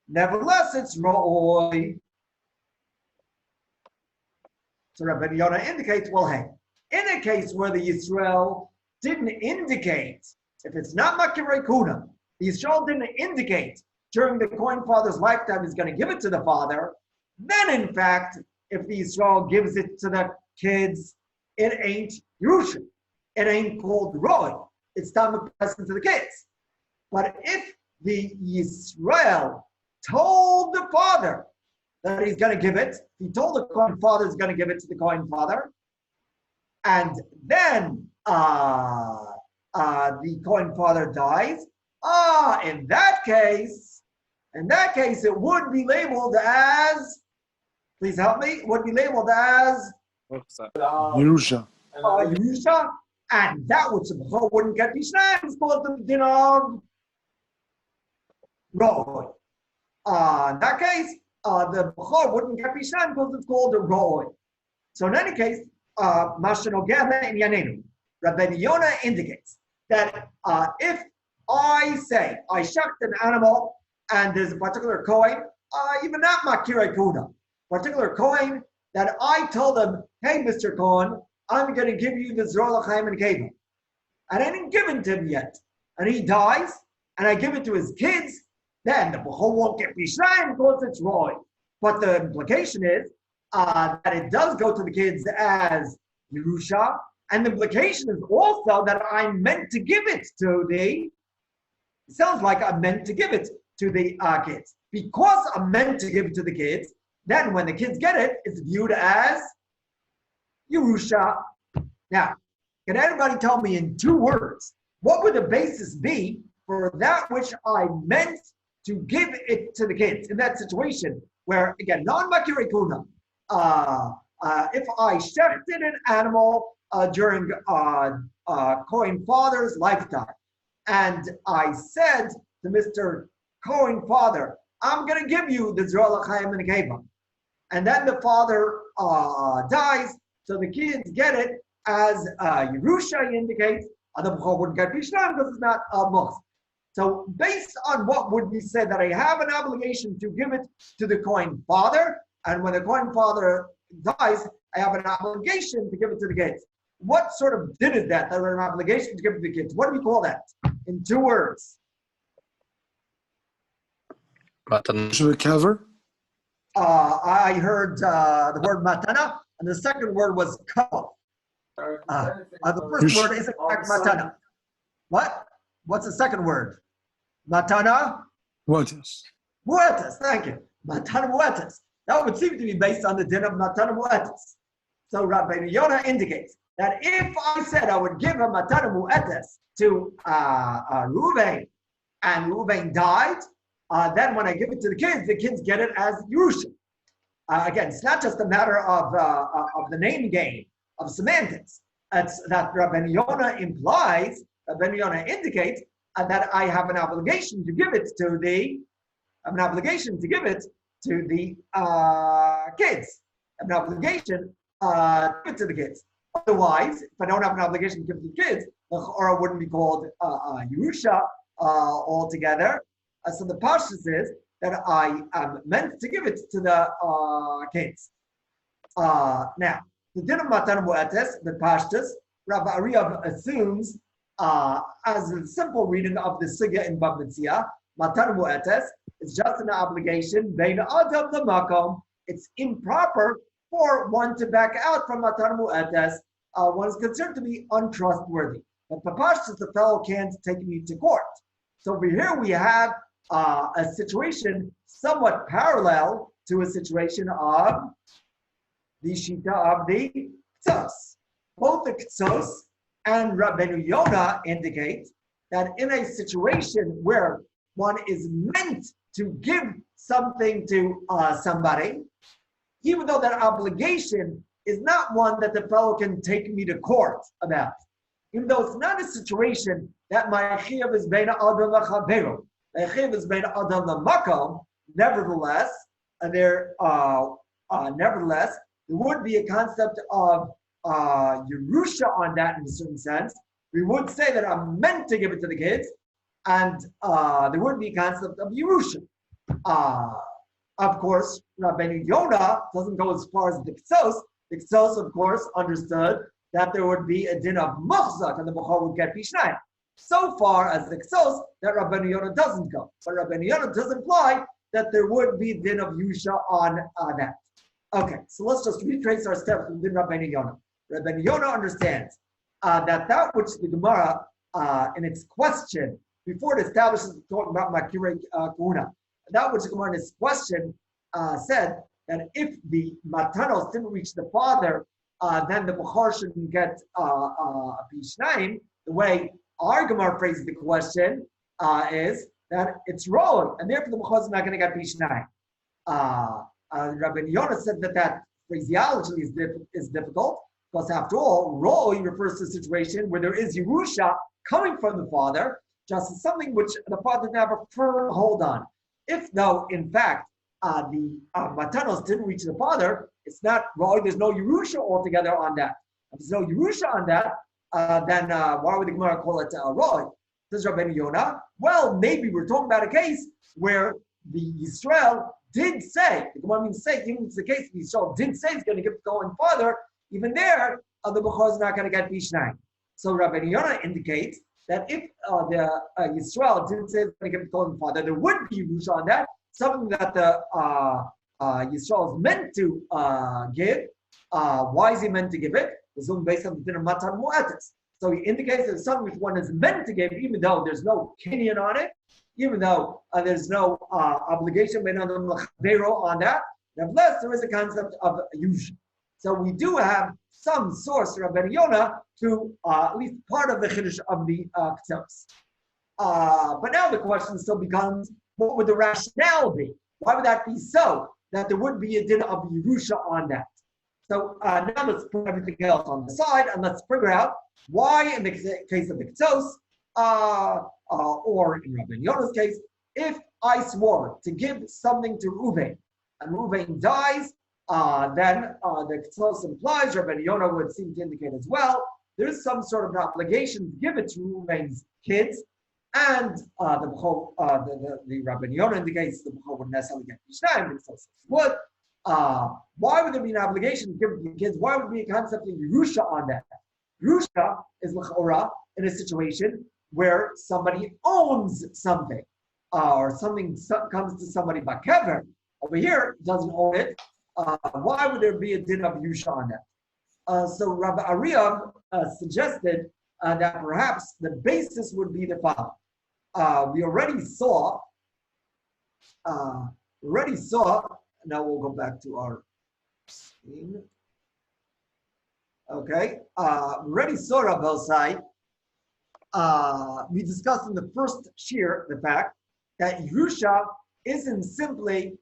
nevertheless it's Ro'oi. So Rabbi Yonah indicates, well, hey, in a case where the Yisrael didn't indicate, if it's not Makirei Kuna, the Yisrael didn't indicate during the Kohen father's lifetime he's going to give it to the father, then in fact, if the Yisrael gives it to the kids, it ain't Yerusha. It ain't called Roy. It's Talmud present to the kids. But if the Yisrael told the father that he's going to give it, he told the Kohen father he's going to give it to the Kohen father, and then the Kohen father dies, in that case, it would be labeled as, please help me, would be labeled as Yerusha. Yerusha, and that which the Bechor wouldn't get Pishnayim is called the din of Ro'oi. In that case, the Bechor wouldn't get Pishnayim because it's called a Ro'oi. So in any case, Mashanogeh in Yanenu, Rabbi Yonah indicates that if I say I shucked an animal and there's a particular Kohen, even not Makirei Kuna, particular Kohen that I told him, hey, Mr. Kohen, I'm going to give you the Zorah L'chaim and Keva. And I didn't give it to him yet. And he dies, and I give it to his kids, then the Bechor won't get Pishnayim because it's Roy. But the implication is that it does go to the kids as Yerusha, and the implication is also that I meant to give it to it sounds like I meant to give it to the kids. Because I meant to give it to the kids, then when the kids get it, it's viewed as Yerusha. Now, can anybody tell me in 2 words, what would the basis be for that which I meant to give it to the kids in that situation where, again, non-Makirei Kuna, if I shechted an animal during Kohen father's lifetime, and I said to Mr. Kohen father, I'm going to give you the Zorah L'chaim and Keva, and then the father dies, so the kids get it as Yerusha indicates, the Bechor wouldn't get Pishnayim because it's not a Mos. So based on what would be said that I have an obligation to give it to the Kohen father, and when the Kohen father dies, I have an obligation to give it to the kids. What sort of din is that? That we're an obligation to give it to the kids. What do we call that? In 2 words. Should we cover? I heard the word matana, and the second word was kavod. The first word is in fact matana. What? What's the second word? Matana Mu'atas. mu'etas. Thank you. Matana mu'etas. That would seem to be based on the din of matana mu'etas. So Rabbeinu Yonah indicates that if I said I would give a matana mu'etas to Reuven, and Reuven died, then when I give it to the kids get it as Yerusha. Again, it's not just a matter of the name game, of semantics. It's that Rabbeinu Yonah implies, Rabbeinu Yonah indicates that I have an obligation to give it to the kids. An obligation to give it to the kids. Otherwise, if I don't have an obligation to give it to the kids, the Chorah wouldn't be called Yerusha altogether. So the pashtus is that I am meant to give it to the kids. Now, the din of Matan Mu'etes, the pashtus, Rabbi Ariyav assumes, as a simple reading of the Sugya in Bab Metzia, Matan Mu'etes is just an obligation, Bein Adam L'Makom. It's improper for one to back out from Matan Mu'etes. One is considered to be untrustworthy. But pashtus, the fellow can't take me to court. So over here we have a situation somewhat parallel to a situation of the Shita of the Ktsos. Both the Ktsos and Rabbeinu Yonah indicate that in a situation where one is meant to give something to somebody, even though that obligation is not one that the fellow can take me to court about. Even though it's not a situation that my chiyuv is beina adam lachaveru, my chiyuv is beina adam lamakom. Nevertheless, there would be a concept of Yerusha on that in a certain sense. We would say that I'm meant to give it to the kids, and there would be a concept of Yerusha. Of course, Rabbeinu Yonah doesn't go as far as the Ktsos. The Ktsos, of course, understood that there would be a din of Muchzak, and the Bechor would get Pishnayim. So far as the Ktsos, that Rabbeinu Yonah doesn't go. But Rabbeinu Yonah does imply that there would be din of Yusha on that. Okay, so let's just retrace our steps within Rabbeinu Yonah. Rabbeinu Yonah understands that which the Gemara, in its question, before it establishes talking about Makirei Kuna, that which the Gemara in its question said that if the Matanos didn't reach the father, then the Bechor shouldn't get a Pishnayim. The way our Gemara phrases the question is that it's Roy, and therefore the Bechor is not going to get Pishnayim. Rabbeinu Yonah said that phraseology is difficult, because after all, Roy refers to a situation where there is Yerusha coming from the father, just as something which the father didn't have a firm hold on. If though, in fact, the Matanos didn't reach the father, it's not Roy, there's no Yerusha altogether on that. If there's no Yerusha on that, then why would the Gemara call it Roy? Says Rabbeinu Yonah, well, maybe we're talking about a case where the Yisrael did say, the Gemara means say, even if it's the case, the Yisrael did say he's going to give it to Kohen father, even there, the Bechor is not going to get Pishnayim. So Rabbeinu Yonah indicates that if the Yisrael didn't say he's going to give it to Kohen father, there would be Yerusha on that, something that the Yisrael is meant to give. Why is he meant to give it? It's based on the din of Matan Mu'etes. So he indicates that something which one is meant to give, even though there's no kinyan on it, even though there's no obligation on that. Nevertheless, there is a concept of Yush. So we do have some source, Rabbeinu Yonah, to at least part of the Chiddush of the Ktsos. But now the question still becomes, what would the rationale be? Why would that be so? That there would be a din of Yerusha on that. So now let's put everything else on the side and let's figure out why, in the case of the Ktsos, or in Rabbeinu Yonah's case, if I swore to give something to Reuven and Reuven dies, then the Ktsos implies, Rabbeinu Yonah would seem to indicate as well, there is some sort of obligation to give it to Reuven's kids, and the Rabbeinu Yonah indicates the Bechor wouldn't necessarily get Pishnayim, the Ktsos would. Why would there be an obligation to give it to the kids? Why would there be a concept of Yerusha on that? Yerusha is l'chora in a situation where somebody owns something, or something comes to somebody by kever. Over here, doesn't own it. Why would there be a din of Yerusha on that? So Rabbi Ariyav suggested that perhaps the basis would be the following. we already saw, now we'll go back to our screen. Okay, we already saw Rabosai. We discussed in the first shiur the fact that Yerusha isn't simply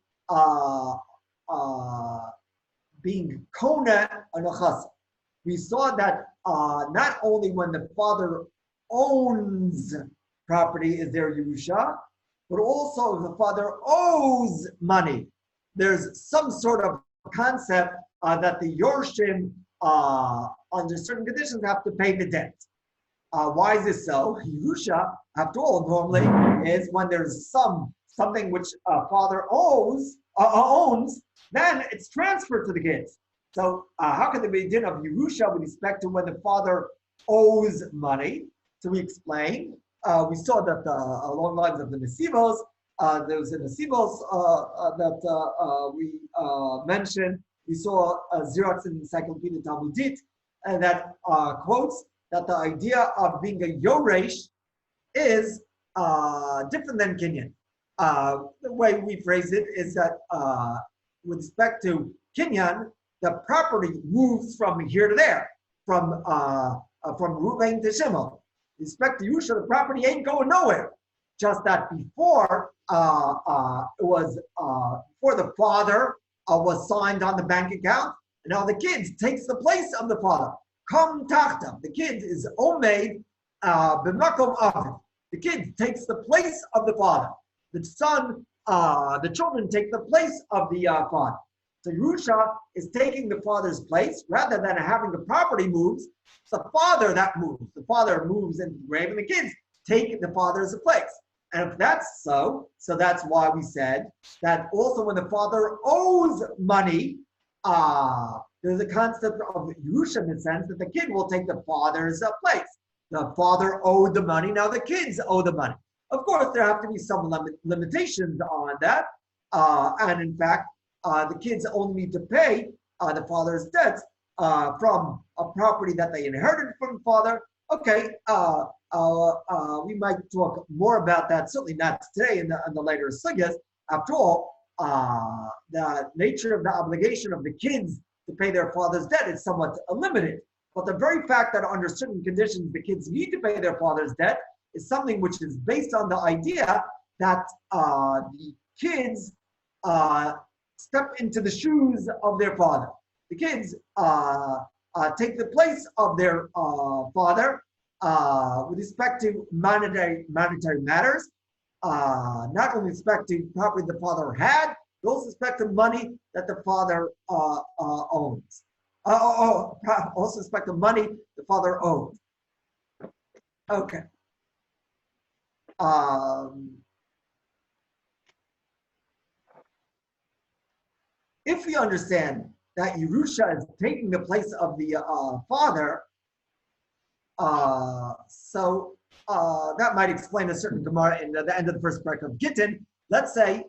being kona anachasa. We saw that not only when the father owns property is there Yerusha, but also if the father owes money, there's some sort of concept that the Yorshim, under certain conditions, have to pay the debt. Why is this so? Yerusha, after all, normally is when there's something which a father owns, then it's transferred to the kids. So how can there be a din of Yerusha with respect to when the father owes money? So we explained. We saw that along the lines of the Nesivos, there was a Nesivos that we mentioned. We saw Xerox in Encyclopedia Talmudit that quotes that the idea of being a Yoresh is different than Kinyan. The way we phrase it is that with respect to Kinyan, the property moves from here to there, from Ruvain to Shimon. With respect to Yerusha, the property ain't going nowhere. Just that before before the father was signed on the bank account, and now the kid takes the place of the father. Come tachta. The kid is omeid b'makom aviv. The kid takes the place of the father. The son, the children take the place of the father. So Yerusha is taking the father's place rather than having the property moves. It's the father that moves. The father moves into the grave, and the kids take the father's place. And if that's so that's why we said that also when the father owes money, there's a concept of Yerusha in the sense that the kid will take the father's place. The father owed the money, now the kids owe the money. Of course, there have to be some limitations on that. And in fact, the kids only need to pay the father's debts from a property that they inherited from the father. Okay, we might talk more about that, certainly not today in the later sugyas. After all, the nature of the obligation of the kids to pay their father's debt is somewhat limited. But the very fact that under certain conditions the kids need to pay their father's debt is something which is based on the idea that the kids step into the shoes of their father. The kids take the place of their father with respect to monetary matters, not only with respect to property the father had, but also with respect to money that the father owns. Also with respect to money the father owns. Okay. If we understand that Yerusha is taking the place of the father, that might explain a certain Gemara in the end of the first parak of Gittin. Let's say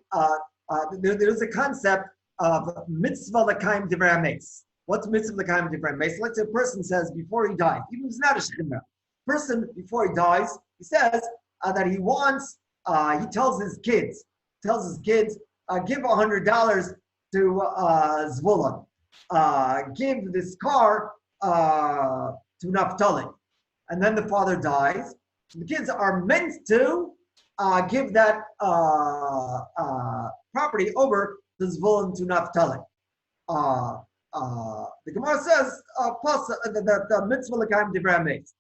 there's a concept of mitzvah l'kaim divrei hames. What's mitzvah l'kaim divrei hames? Let's say a person says before he dies, even if it's not a shechina, person before he dies, he says that he wants, he tells his kids, give $100 to Zvulun. Give this car to Naphtali. And then the father dies. So the kids are meant to give that property over to Zvulun to Naphtali. The Gemara says, plus the mitzvah l'kaim divrei hames.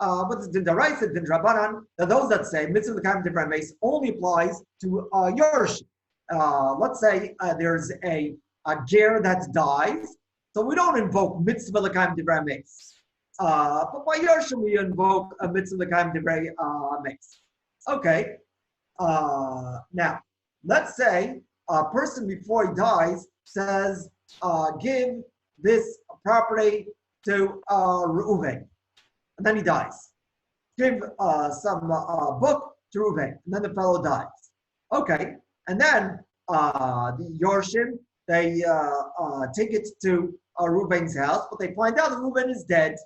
But the din d'oraisa, din d'rabbanan, those that say mitzvah l'kaim divrei hames only applies to Yersh. Let's say there's a ger that dies, so we don't invoke mitzvah l'kaim divrei hames. But by Yershim we invoke a mitzvah l'kaim divrei hames. Okay. Now, let's say a person before he dies says, give this property to Reuven, and then he dies. Give some book to Reuven, and then the fellow dies. Okay. And then the Yorshim, they take it to Reuven's house, but they find out that Reuven is dead.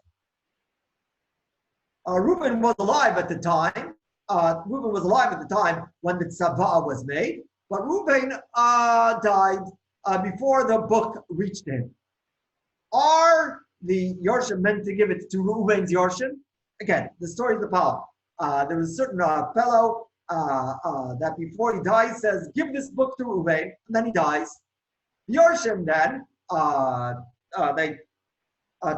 Reuven was alive at the time, Reuben was alive at the time when the tzavah was made, but Reuben died before the book reached him. Are the Yorshim meant to give it to Reuben's Yorshim? Again, the story is the following. There was a certain fellow that before he dies says, give this book to Reuben, and then he dies. The Yorshim then, they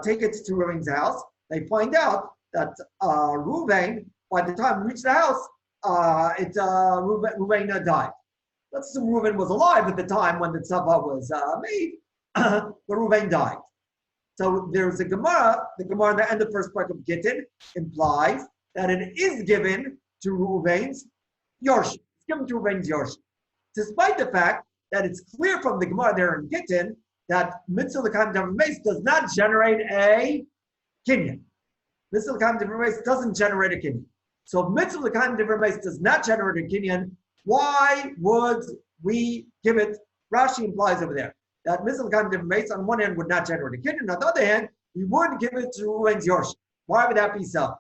take it to Reuben's house. They find out that Reuben, by the time he reached the house, Reuben died. Let's assume Reuben was alive at the time when the tzavah was made, but Reuben died. So there's a Gemara, the Gemara in the end of the first part of Gittin implies that it is given to Reuben's Yorshim. It's given to Reuben's Yorshim. Despite the fact that it's clear from the Gemara there in Gittin that Mitzvah L'Kayim Davar Meis does not generate a kinyan. Mitzvah L'Kayim Davar Meis doesn't generate a kinyan. So if Mitzvah L'Kayim Davar Meis does not generate a kinyan, why would we give it? Rashi implies over there that Mitzvah L'Kayim Davar Meis on one hand would not generate a kinyan, on the other hand, we would give it to Reuben's Yorshim. Why would that be so?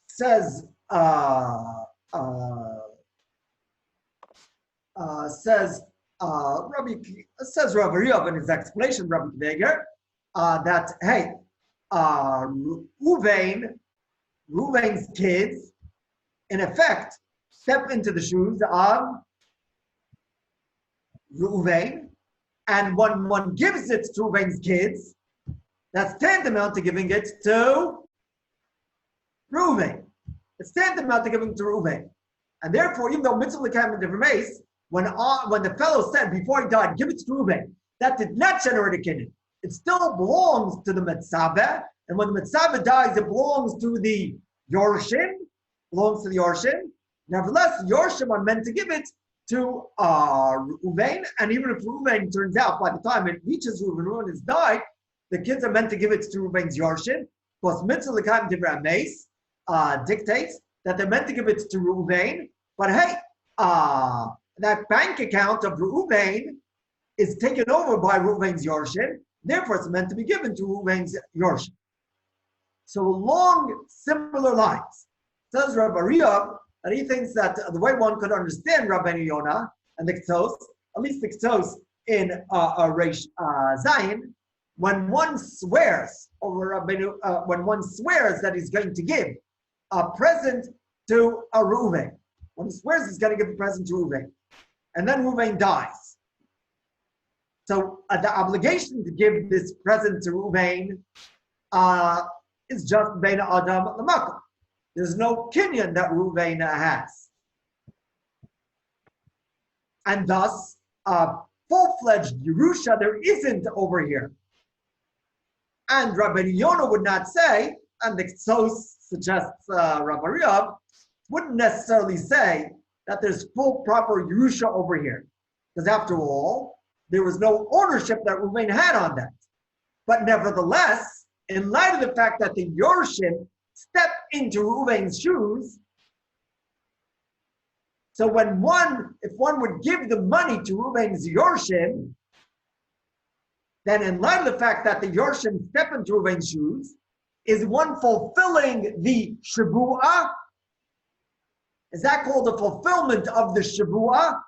Says Rabbi Riyov in his explanation, Rabbi Kveger, that hey, Reuben's kids, in effect, step into the shoes of Reuben, and when one gives it to Reuben's kids, that's tantamount to giving it to Reuben. It's tantamount to giving it to Reuben. And therefore, even though Mitzvah L'Kayim Davar Meis, when the fellow said before he died, give it to Reuben, that did not generate a kinyan. It still belongs to the Metzabeh, and when the Metzabeh dies, it belongs to the Yorshim, Nevertheless, Yorshim are meant to give it to Reuben, and even if Reuben turns out by the time it reaches Reuben has died, the kids are meant to give it to Reuben's Yorshim, because Mitzvah L'Kayim Davar Meis dictates that they're meant to give it to Reuben, but hey, that bank account of Reuben is taken over by Reuben's Yorshim, therefore it's meant to be given to Reuben's Yorshim. So along similar lines, says Rabbi Riyah that he thinks that the way one could understand Rabbeinu Yonah and the Ktos, at least the Ktos in Reish Zayin, when one swears over when one swears that he's going to give a present to a Reuben, when he swears he's going to give a present to Reuben, and then Reuben dies. So the obligation to give this present to Reuben is just Bein Adam L'Makom. There's no kinyan that Reuben has. And thus, full-fledged Yerusha there isn't over here. And Rabbi Yonah would not say, and the Ksos suggests Rabbi Riyah, wouldn't necessarily say that there's full proper Yerusha over here. Because after all, there was no ownership that Reuben had on that. But nevertheless, in light of the fact that the Yorshim step into Reuben's shoes, so if one would give the money to Reuben's Yorshim, then in light of the fact that the Yorshim step into Reuben's shoes, is one fulfilling the Shavuah? Is that called the fulfillment of the Shavuah?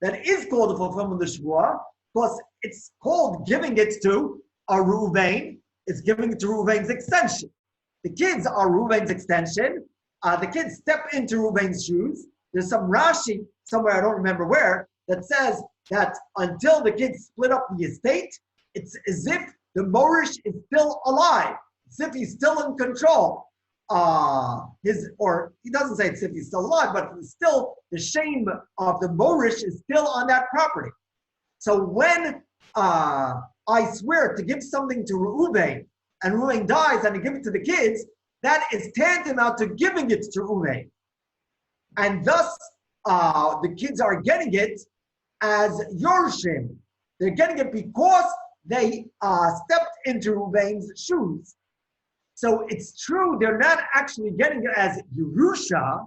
That is called the fulfillment of the Shavuah, because it's called giving it to a Reuben. It's giving it to Reuben's extension. The kids are Reuben's extension. The kids step into Reuben's shoes. There's some Rashi, somewhere I don't remember where, that says that until the kids split up the estate, it's as if the Morish is still alive. It's as if he's still in control. Or he doesn't say it's if he's still alive, but still the shame of the Morish is still on that property. So when I swear to give something to Reuben, and Reuben dies and I give it to the kids, that is tantamount to giving it to Reuben. And thus, the kids are getting it as Yorshim. They're getting it because they stepped into Reuben's shoes. So it's true, they're not actually getting it as Yerusha,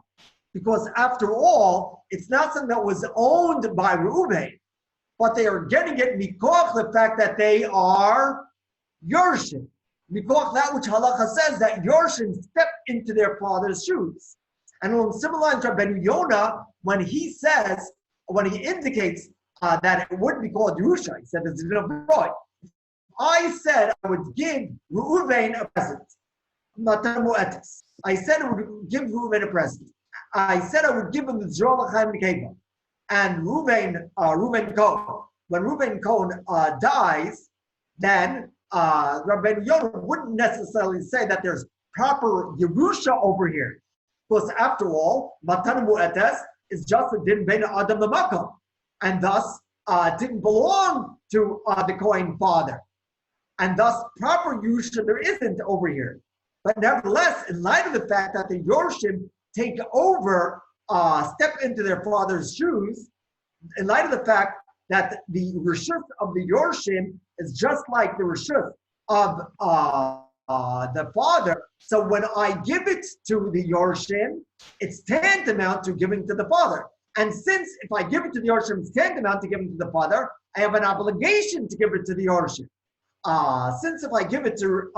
because after all, it's not something that was owned by Reuben, but they are getting it because of the fact that they are Yorshim. Because that which halacha says that Yorshim step into their father's shoes. And along similar lines, Rabbeinu Yonah, when he indicates that it would be called Yerusha, he said, "It's a boy." I said I would give Reuven a present. I said I would give Reuven a present. I said I would give him the Zerah L'chaim Nekeva. And Reuven Cohen, when Reuven Cohen dies, then Rabbeinu Yonah wouldn't necessarily say that there's proper Yerusha over here. Because after all, Matan Mu'etes is just a din ben Adam Lamakom. And thus didn't belong to the Kohen father. And thus proper Yerusha there isn't over here. But nevertheless, in light of the fact that the Yorshim take over, step into their father's shoes, in light of the fact that the Rishus of the Yorshim is just like the Rishus of the father. So when I give it to the Yorshim, it's tantamount to giving to the father. And since if I give it to the Yorshim, it's tantamount to giving to the father, I have an obligation to give it to the Yorshim. Since if I give it to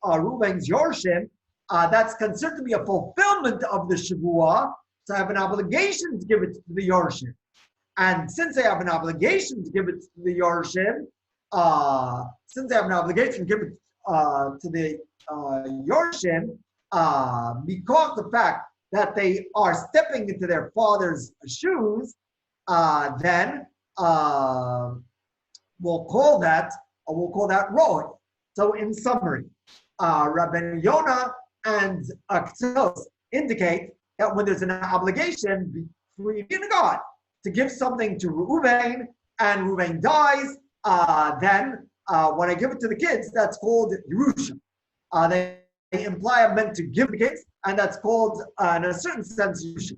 Reuven's Yorshim, that's considered to be a fulfillment of the Shavua, so I have an obligation to give it to the Yorshim. And since I have an obligation to give it to the Yorshim, because the fact that they are stepping into their father's shoes, then we'll call that roy. So in summary, Rabbeinu Yonah and Aktos indicate that when there's an obligation between God to give something to Reuven, and Reuven dies, then when I give it to the kids, that's called Yerusha. They imply I'm meant to give the kids, and that's called, in a certain sense, Yerusha.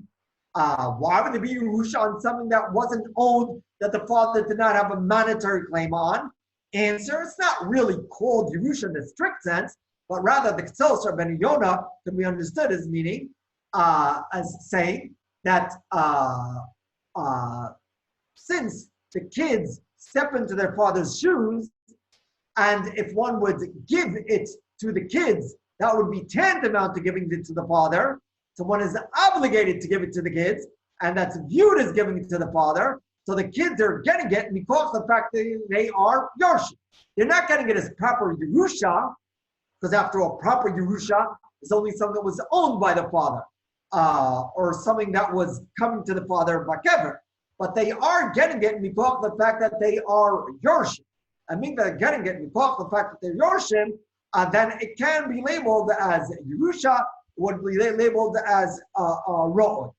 Why would there be Yerusha on something that wasn't owned, that the father did not have a monetary claim on? Answer, it's not really called Yerusha in the strict sense, but rather the Ketzel Rabbeinu Yonah can be understood as meaning, as saying that since the kids step into their father's shoes, and if one would give it to the kids, that would be tantamount to giving it to the father. So one is obligated to give it to the kids, and that's viewed as giving it to the father. So the kids are getting it because of the fact that they are Yorshim. They're not getting it as proper Yerusha, because after all, proper Yerusha is only something that was owned by the father, or something that was coming to the father Bakever. But they are getting it because of the fact that they are Yorshim. I mean, they're getting it because of the fact that they're Yorshim, then it can be labeled as Yerusha, would be labeled as Ro'od.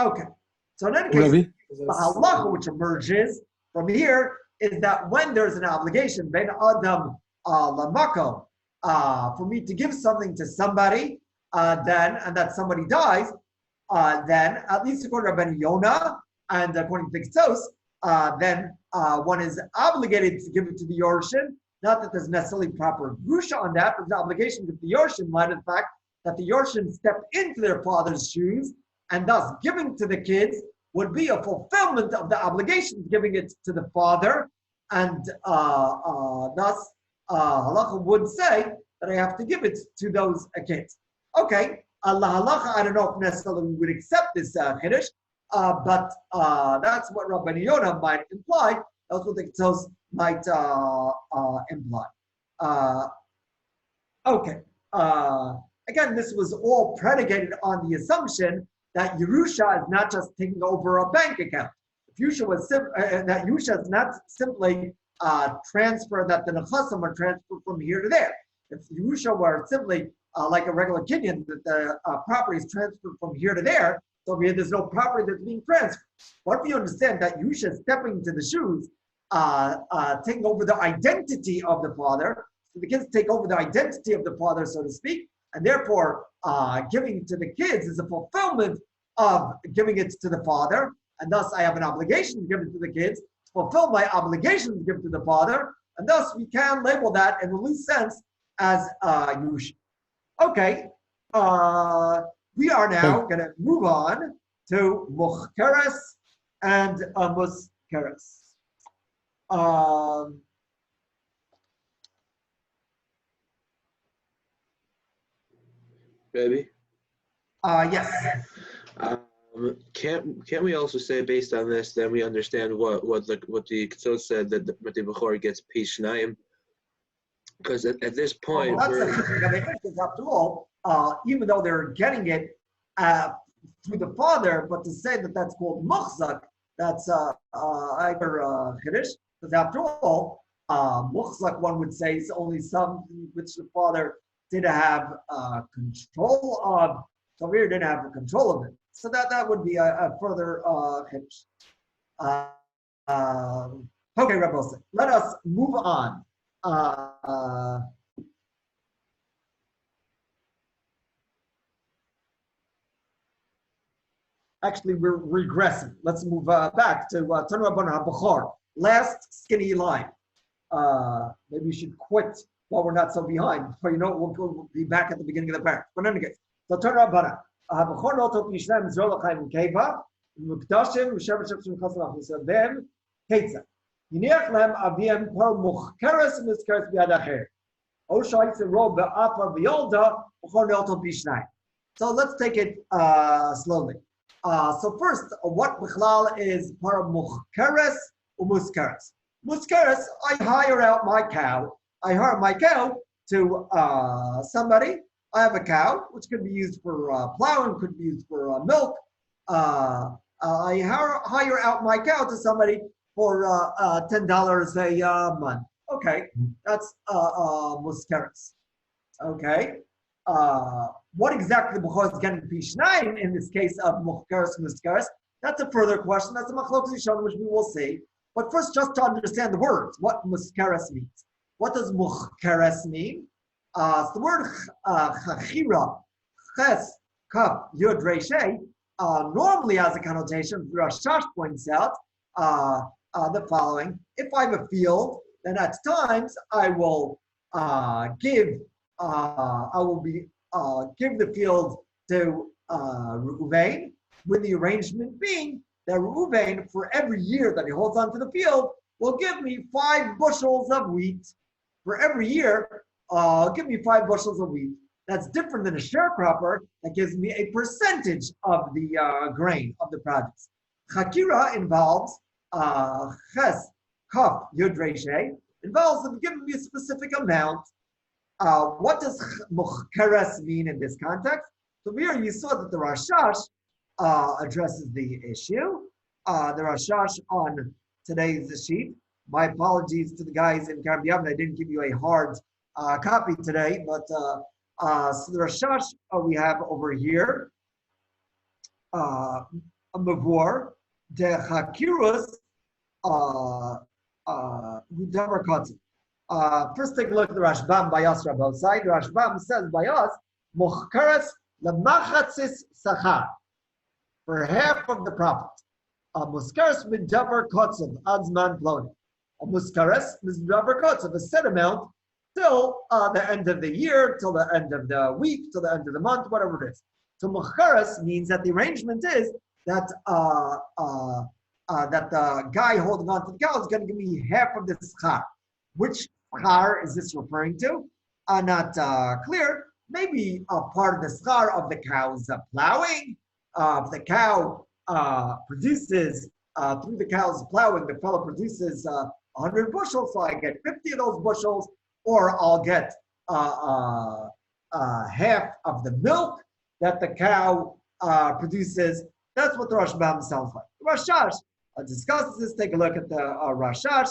Okay. So in any case, the halacha which emerges from here is that when there's an obligation, ben adam lamako, for me to give something to somebody, then, and that somebody dies, then, at least according to Rabbeinu Yonah and according to Ketsos, then one is obligated to give it to the Yorshim. Not that there's necessarily proper grusha on that, but the obligation to the Yorshim in light of the fact that the Yorshim step into their father's shoes, and thus giving to the kids would be a fulfillment of the obligation giving it to the father, and thus halacha would say that I have to give it to those kids. Okay, Allah halacha, I don't know if necessarily we would accept this chiddush, but that's what Rabbeinu Yonah might imply. That's what the Ketsos might imply. Okay. Again, this was all predicated on the assumption that Yerusha is not just taking over a bank account. If Yerusha was that Yerusha is not simply transfer that the Nechasim are transferred from here to there. If Yerusha were simply like a regular Kenyan, that the property is transferred from here to there, so here there's no property that's being transferred. What if you understand that Yerusha is stepping into the shoes, taking over the identity of the father, so the kids take over the identity of the father, so to speak, and therefore giving to the kids is a fulfillment of giving it to the father, and thus I have an obligation to give it to the kids, to fulfill my obligation to give it to the father, and thus we can label that in the loose sense as Yerusha. Okay, we are now going to move on to Muchkeres and Muskeres. Maybe. Yes. Can't we also say based on this, then we understand what the Ketzot said that the Bechor gets Pishnayim? Because at this point, Well, that's after all, even though they're getting it through the father, but to say that that's called muchzak, that's either chiddush. Because after all, muchzak, one would say, is only something which the father didn't have control of. So here didn't have control of it. So that would be a further chiddush. Okay, Rebbe, let us move on. Actually, we're regressing. Let's move back to Tanu Rabbanan HaBechor. Last skinny line. Maybe we should quit while we're not so behind. But we'll be back at the beginning of the parak. But in any case, so Tanu Rabbanan HaBechor Notot Mishnayim Zerol L'Chaim Keva Mukdashim M'Shevet Shevshim Chasam Achusavem Ketzah. Yiniach Lem Aviem Par Muchkeres Mizkeres B'Yad Acher. O Shayitz Rob Be'Apar B'Yolda Bechor Notot Mishnayim. So let's take it slowly. So first, what bichlal is para muchkeres or muskeres? Muskeres, I hire out my cow. I hire my cow to somebody. I have a cow, which could be used for plowing, could be used for milk. I hire out my cow to somebody for $10 a month. Okay, that's muskeres. Okay. What exactly the Bechor is getting Pishnayim in this case of Muchkeres Muskeres? That's a further question. That's a Machlokes Yishon, which we will see. But first, just to understand the words, what Muskeres means. What does Muchkeres mean? It's the word Chachira, Ches, Kaf, Yud, Reishei, normally has a connotation, Rashash points out the following. If I have a field, then at times I will give the field to Reuven, with the arrangement being that Reuven, for every year that he holds on to the field, will give me 5 bushels of wheat. For every year, give me 5 bushels of wheat. That's different than a sharecropper that gives me a percentage of the grain of the produce. Chakira involves ches, kaf, yud, reishei, involves them giving me a specific amount. What does muchkeres mean in this context? So here you saw that the Rashash addresses the issue. The Rashash on today's sheet. My apologies to the guys in Karem Yavne. I didn't give you a hard copy today, but so the Rashash we have over here. A mavor de chakirus whoever cuts it. First, take a look at the Rashbam by us, Rabbi Osai. The Rashbam says by us, Muchkeres lemachatzis sachar, for half of the profit. Muskeres midavar kotzav adzman ploni. Muskeres midavar kotzav, a set amount till the end of the year, till the end of the week, till the end of the month, whatever it is. So Muchkeres means that the arrangement is that that the guy holding on to the cow is going to give me half of the schar. Which schar is this referring to? Not clear. Maybe a part of the schar of the cow's plowing. If the cow produces, through the cow's plowing, the fellow produces 100 bushels, so I get 50 of those bushels, or I'll get half of the milk that the cow produces. That's what the Rashbam sounds like. The Rashash discusses this. Take a look at the Rashash.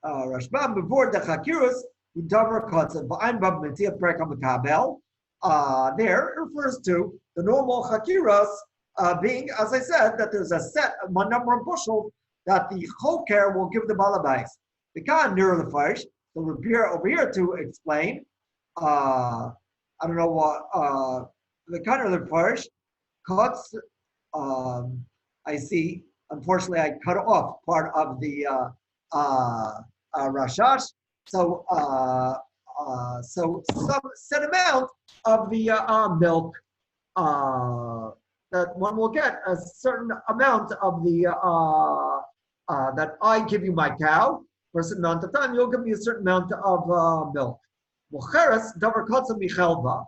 Rashbam before the Chakirus, Udavar Kotzav, Ba'ain Bab Metia Prekam Kabel. There it refers to the normal Chakiras being, as I said, that there's a set number of bushels that the Choker will give the Balabais. The Khan near the Faish, so we're here over here to explain. I don't know what the Khan near the Faish cuts. I see. Unfortunately, I cut off part of the Rashash. So, so some set amount of the milk that one will get a certain amount of the that I give you my cow for a certain amount of time. You'll give me a certain amount of milk. Mocheres davar kotza michelva.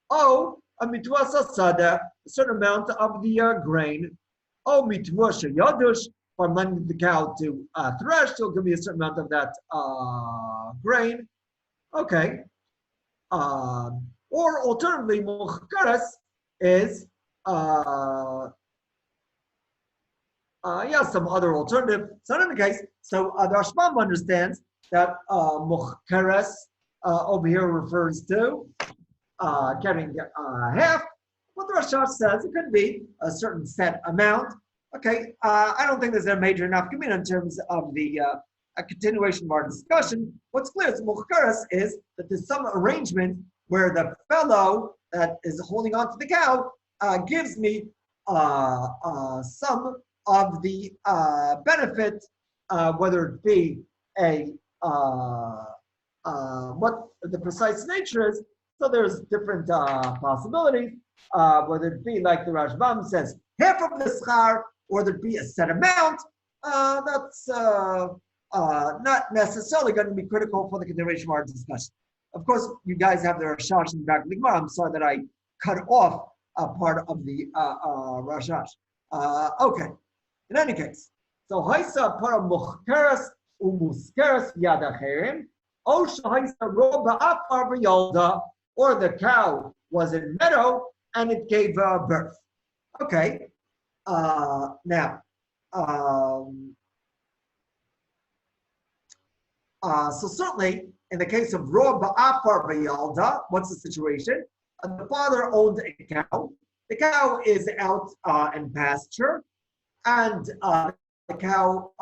Oh, a mitwas asada, a certain amount of the grain. Oh, mitwas yadush. If I'm letting the cow to thresh, she'll give me a certain amount of that grain. Okay. Or alternatively, mocheres is some other alternative. So in any case, so the Rashbam understands that mocheres over here refers to getting half. What the Rashash says, it could be a certain set amount. Okay, I don't think there's a major enough community in terms of the a continuation of our discussion. What's clear is mocheres is that there's some arrangement where the fellow that is holding on to the cow gives me some of the benefit, whether it be a what the precise nature is. So there's different possibilities, whether it be like the Rashbam says, half of the schar, or whether it be a set amount. That's not necessarily going to be critical for the continuation of our discussion. Of course, you guys have the Rashash in the back of the Gemara. I'm sorry that I cut off a part of the Rashash. Okay. In any case, so Haisa para Mocheres umuskeres yad acherim, o shahaisa roba afar v'yolda, or the cow was in meadow and it gave birth. Okay. Now, so certainly in the case of roba afar v'yolda, what's the situation? The father owned a cow. The cow is out in pasture, and the cow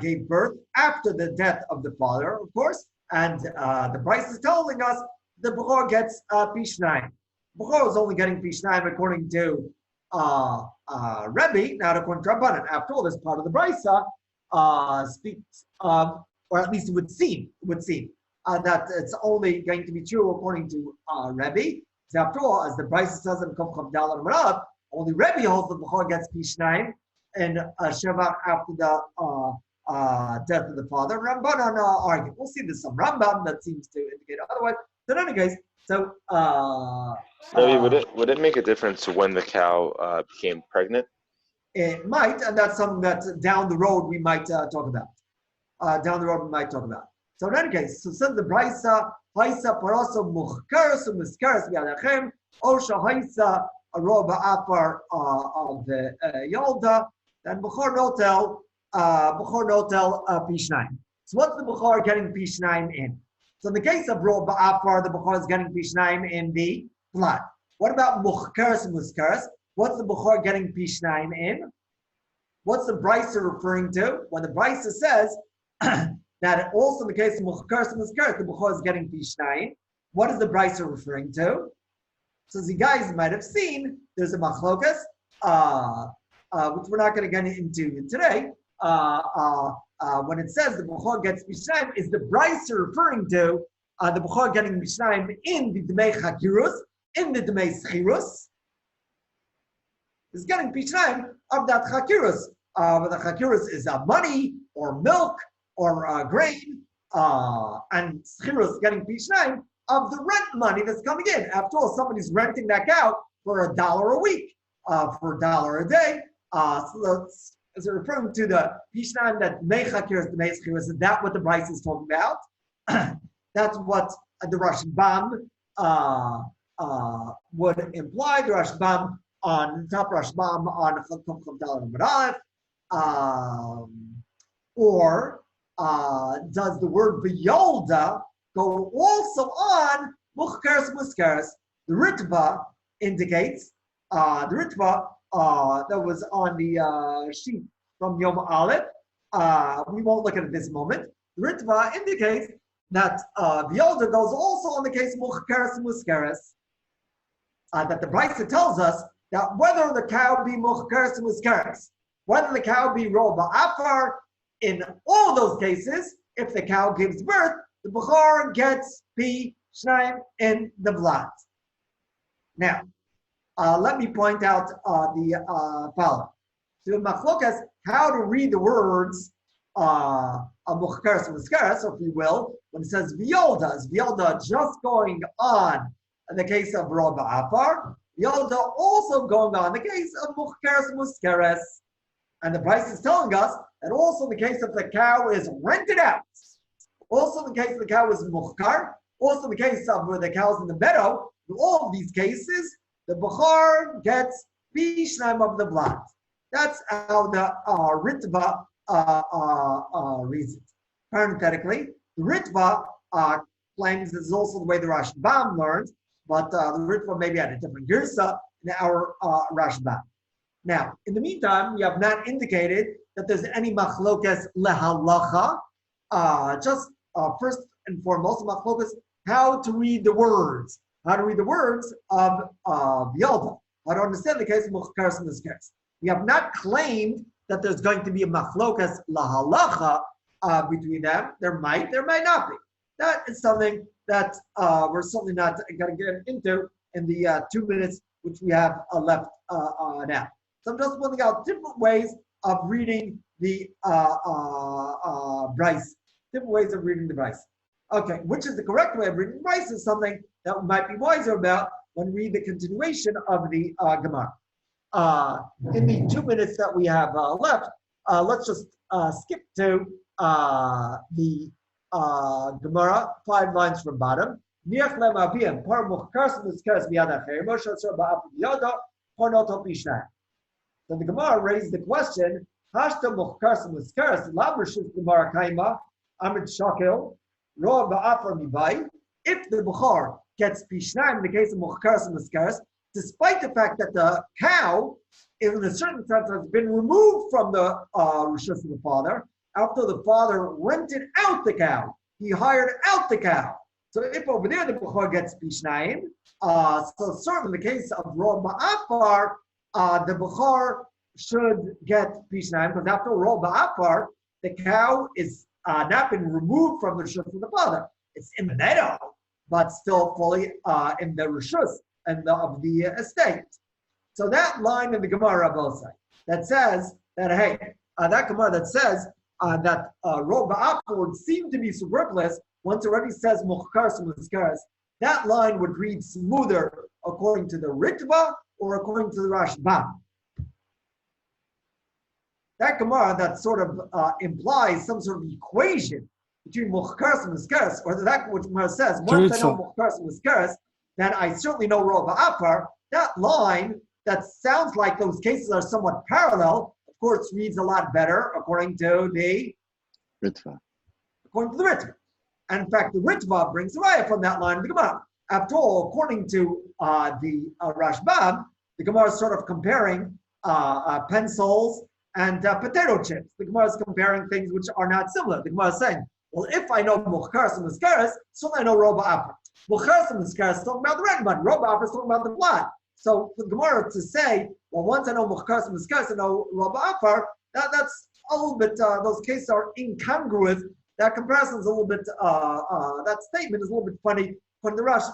gave birth after the death of the father, of course. And the Bryce is telling us the Bechor gets Pishnayim. Bechor is only getting Pishnayim according to Rebbe, not according to Rabbanan. After all, this part of the Brysa speaks, or at least it would seem that it's only going to be true according to Rebbe. After all, as the Brysa says in Kov Chav Dal and Marav, only Rebbe holds that Bechor gets Pishnayim and Sheva after the death of the father. Ramban argue. We'll see there's some Rambam that seems to indicate otherwise. So in any case, so Maybe would it make a difference when the cow became pregnant? It might, and that's something that down the road we might talk about. So in any case, so says the Brisa, Haisa paraso muchkeres u'miskeres b'yadachem, or shahaisa aroba apar of the yolda, then Bechor notel Pishnayim. So what's the Bechor getting Pishnayim in? So in the case of roba apar, the Bechor is getting Pishnayim in the blood. What about muchkeres u'miskeres? What's the Bechor getting Pishnayim in? What's the Brisa referring to? When the Brisa says that also in the case of muchkeres u'miskeres, the Bechor is getting Pishnayim, what is the Brisa referring to? So as you guys might have seen, there's a machlokas, which we're not going to get into today. When it says the Bechor gets Pishnayim, is the Brisa referring to the Bechor getting Pishnayim in the Dmei Chakirus, in the Dmei Schirus? Is getting Pishnayim of that Chakirus. The Chakirus is money or milk or grain, and Schirus getting Pishnayim of the rent money that's coming in. After all, somebody's renting that cow for $1 a week, for $1 a day. So is it referring to the Pishnayim that Mechakir is the Mechakir? Is that what the Bryce is talking about? That's what the Rashbam would imply. The Rashbam on top Rashbam on Chal or does the word B'yolda go also on Muchkeres Muskeres? The Ritva indicates the Ritva that was on the sheet from Yom Aleph. We won't look at it this moment. The Ritva indicates that B'yolda goes also on the case Muchkeres Muskeres. That the Brisa tells us that whether the cow be Muchkeres Muskeres, whether the cow be Roba Afar, in all those cases, if the cow gives birth, the Bechor gets Pishnayim in the blood. Now, let me point out the following. So in Machlokas, how to read the words muchkeres muskares, if you will, when it says Violda, is Violda just going on in the case of Rob Afar? Violda also going on in the case of muchkeres muskeres. And the price is telling us that also in the case of the cow is rented out. Also in the case of the cow is muchkar. Also in the case of where the cow's in the meadow. In all of these cases, the Bukhar gets Bishnaim of the blood. That's how the Ritva reads it. Parenthetically, the Ritva claims this is also the way the Rashbam learned, but the Ritva maybe had a different girsa in our Rashbam. Now, in the meantime, we have not indicated that there's any machlokes lehalacha. Just first and foremost, machlokes, how to read the words. How to read the words of Yalda. How to understand the case of muchkeres in this case. We have not claimed that there's going to be a machlokes lehalacha between them. There might not be. That is something that we're certainly not going to get into in the 2 minutes which we have left now. So I'm just pointing out different ways of reading the Bryce. Different ways of reading the Bryce. Okay, which is the correct way of reading the Bryce is something that we might be wiser about when we read the continuation of the Gemara. In the 2 minutes that we have left, let's just skip to the Gemara, 5 lines from bottom. So the Gemara raised the question, Hashta muchkars muskeres labrishus Gemara kaima amid shakil roa ba'afar mibai. If the Bukhar gets pishnaim in the case of muchkars muskeres, despite the fact that the cow, in a certain sense, has been removed from the rishus of the father, after the father rented out the cow, he hired out the cow. So if over there the Bukhar gets pishnaim, so certainly in the case of roa ba'afar, the Bukhar should get Pishnaim, because after all, Ba'afar, the cow is not been removed from the Rishus of the father. It's in the meadow, but still fully in the Rishus of the estate. So that line in the Gemara Rabosai that says that, hey, that Gemara that says that Ro Ba'afar would seem to be superfluous once it already says Muchkaras and Muskaras, that line would read smoother according to the Ritva or according to the Rashbam. That Gemara that sort of implies some sort of equation between Muchkaras and Muskaras, or that which Gemara says, once I know Muchkaras and Muskaras, then I certainly know Ro Ba'afar. That line that sounds like those cases are somewhat parallel, of course, reads a lot better according to the Ritva. According to the Ritva. And in fact, the Ritva brings a raya from that line of the Gemara. After all, according to the Rashbam, the Gemara is sort of comparing pencils and potato chips. The Gemara is comparing things which are not similar. The Gemara is saying, well, if I know Muchkaras and Muskaras, so I know Ro Ba'afar. Muchkaras and Muskaras is talking about the red mud. Ro Ba'afar is talking about the blood. So for the Gemara to say, well, once I know Muchkaras and Muskaras, I know Ro Ba'afar, that's a little bit, those cases are incongruous. That comparison is a little bit, that statement is a little bit funny from the Rush.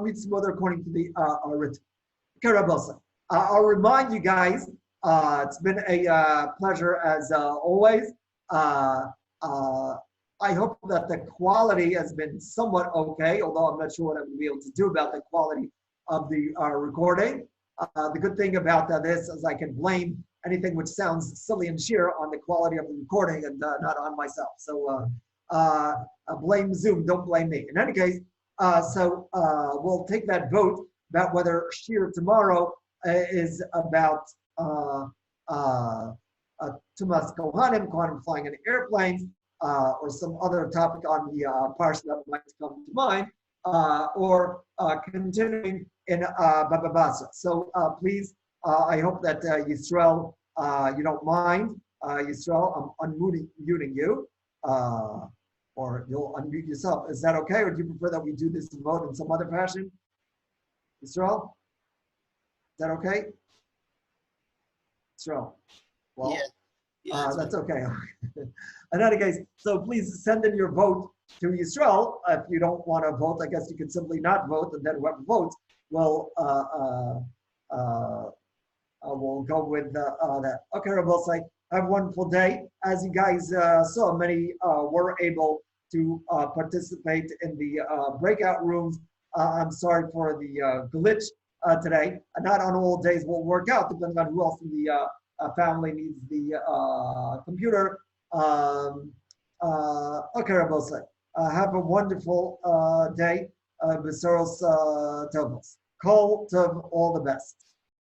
Reads smoother according to the Rit. I'll remind you guys, it's been a pleasure as always. I hope that the quality has been somewhat okay, although I'm not sure what I'm going to be able to do about the quality of the recording. The good thing about this is I can blame anything which sounds silly and sheer on the quality of the recording and not on myself. So blame Zoom, don't blame me. In any case, so we'll take that vote about whether Shiur tomorrow is about Tumas Kohanim flying in airplanes, or some other topic on the parsha that might come to mind, or continuing in Baba Basra. So please, I hope that Yisrael, you don't mind. Yisrael, I'm unmuting you, or you'll unmute yourself. Is that okay, or do you prefer that we do this vote in some other fashion? Yisrael, is that okay? Yisrael, well, that's okay. In any case, so please send in your vote to Yisrael. If you don't want to vote, I guess you could simply not vote, and then whoever votes will we'll go with that. Okay, Rabbi, Have a wonderful day. As you guys saw, many were able to participate in the breakout rooms. I'm sorry for the glitch today. Not on all days will work out, depending on who else in the family needs the computer. Okay, Rabosai. Have a wonderful day. Besaros Tovos. Kol Tov, all the best.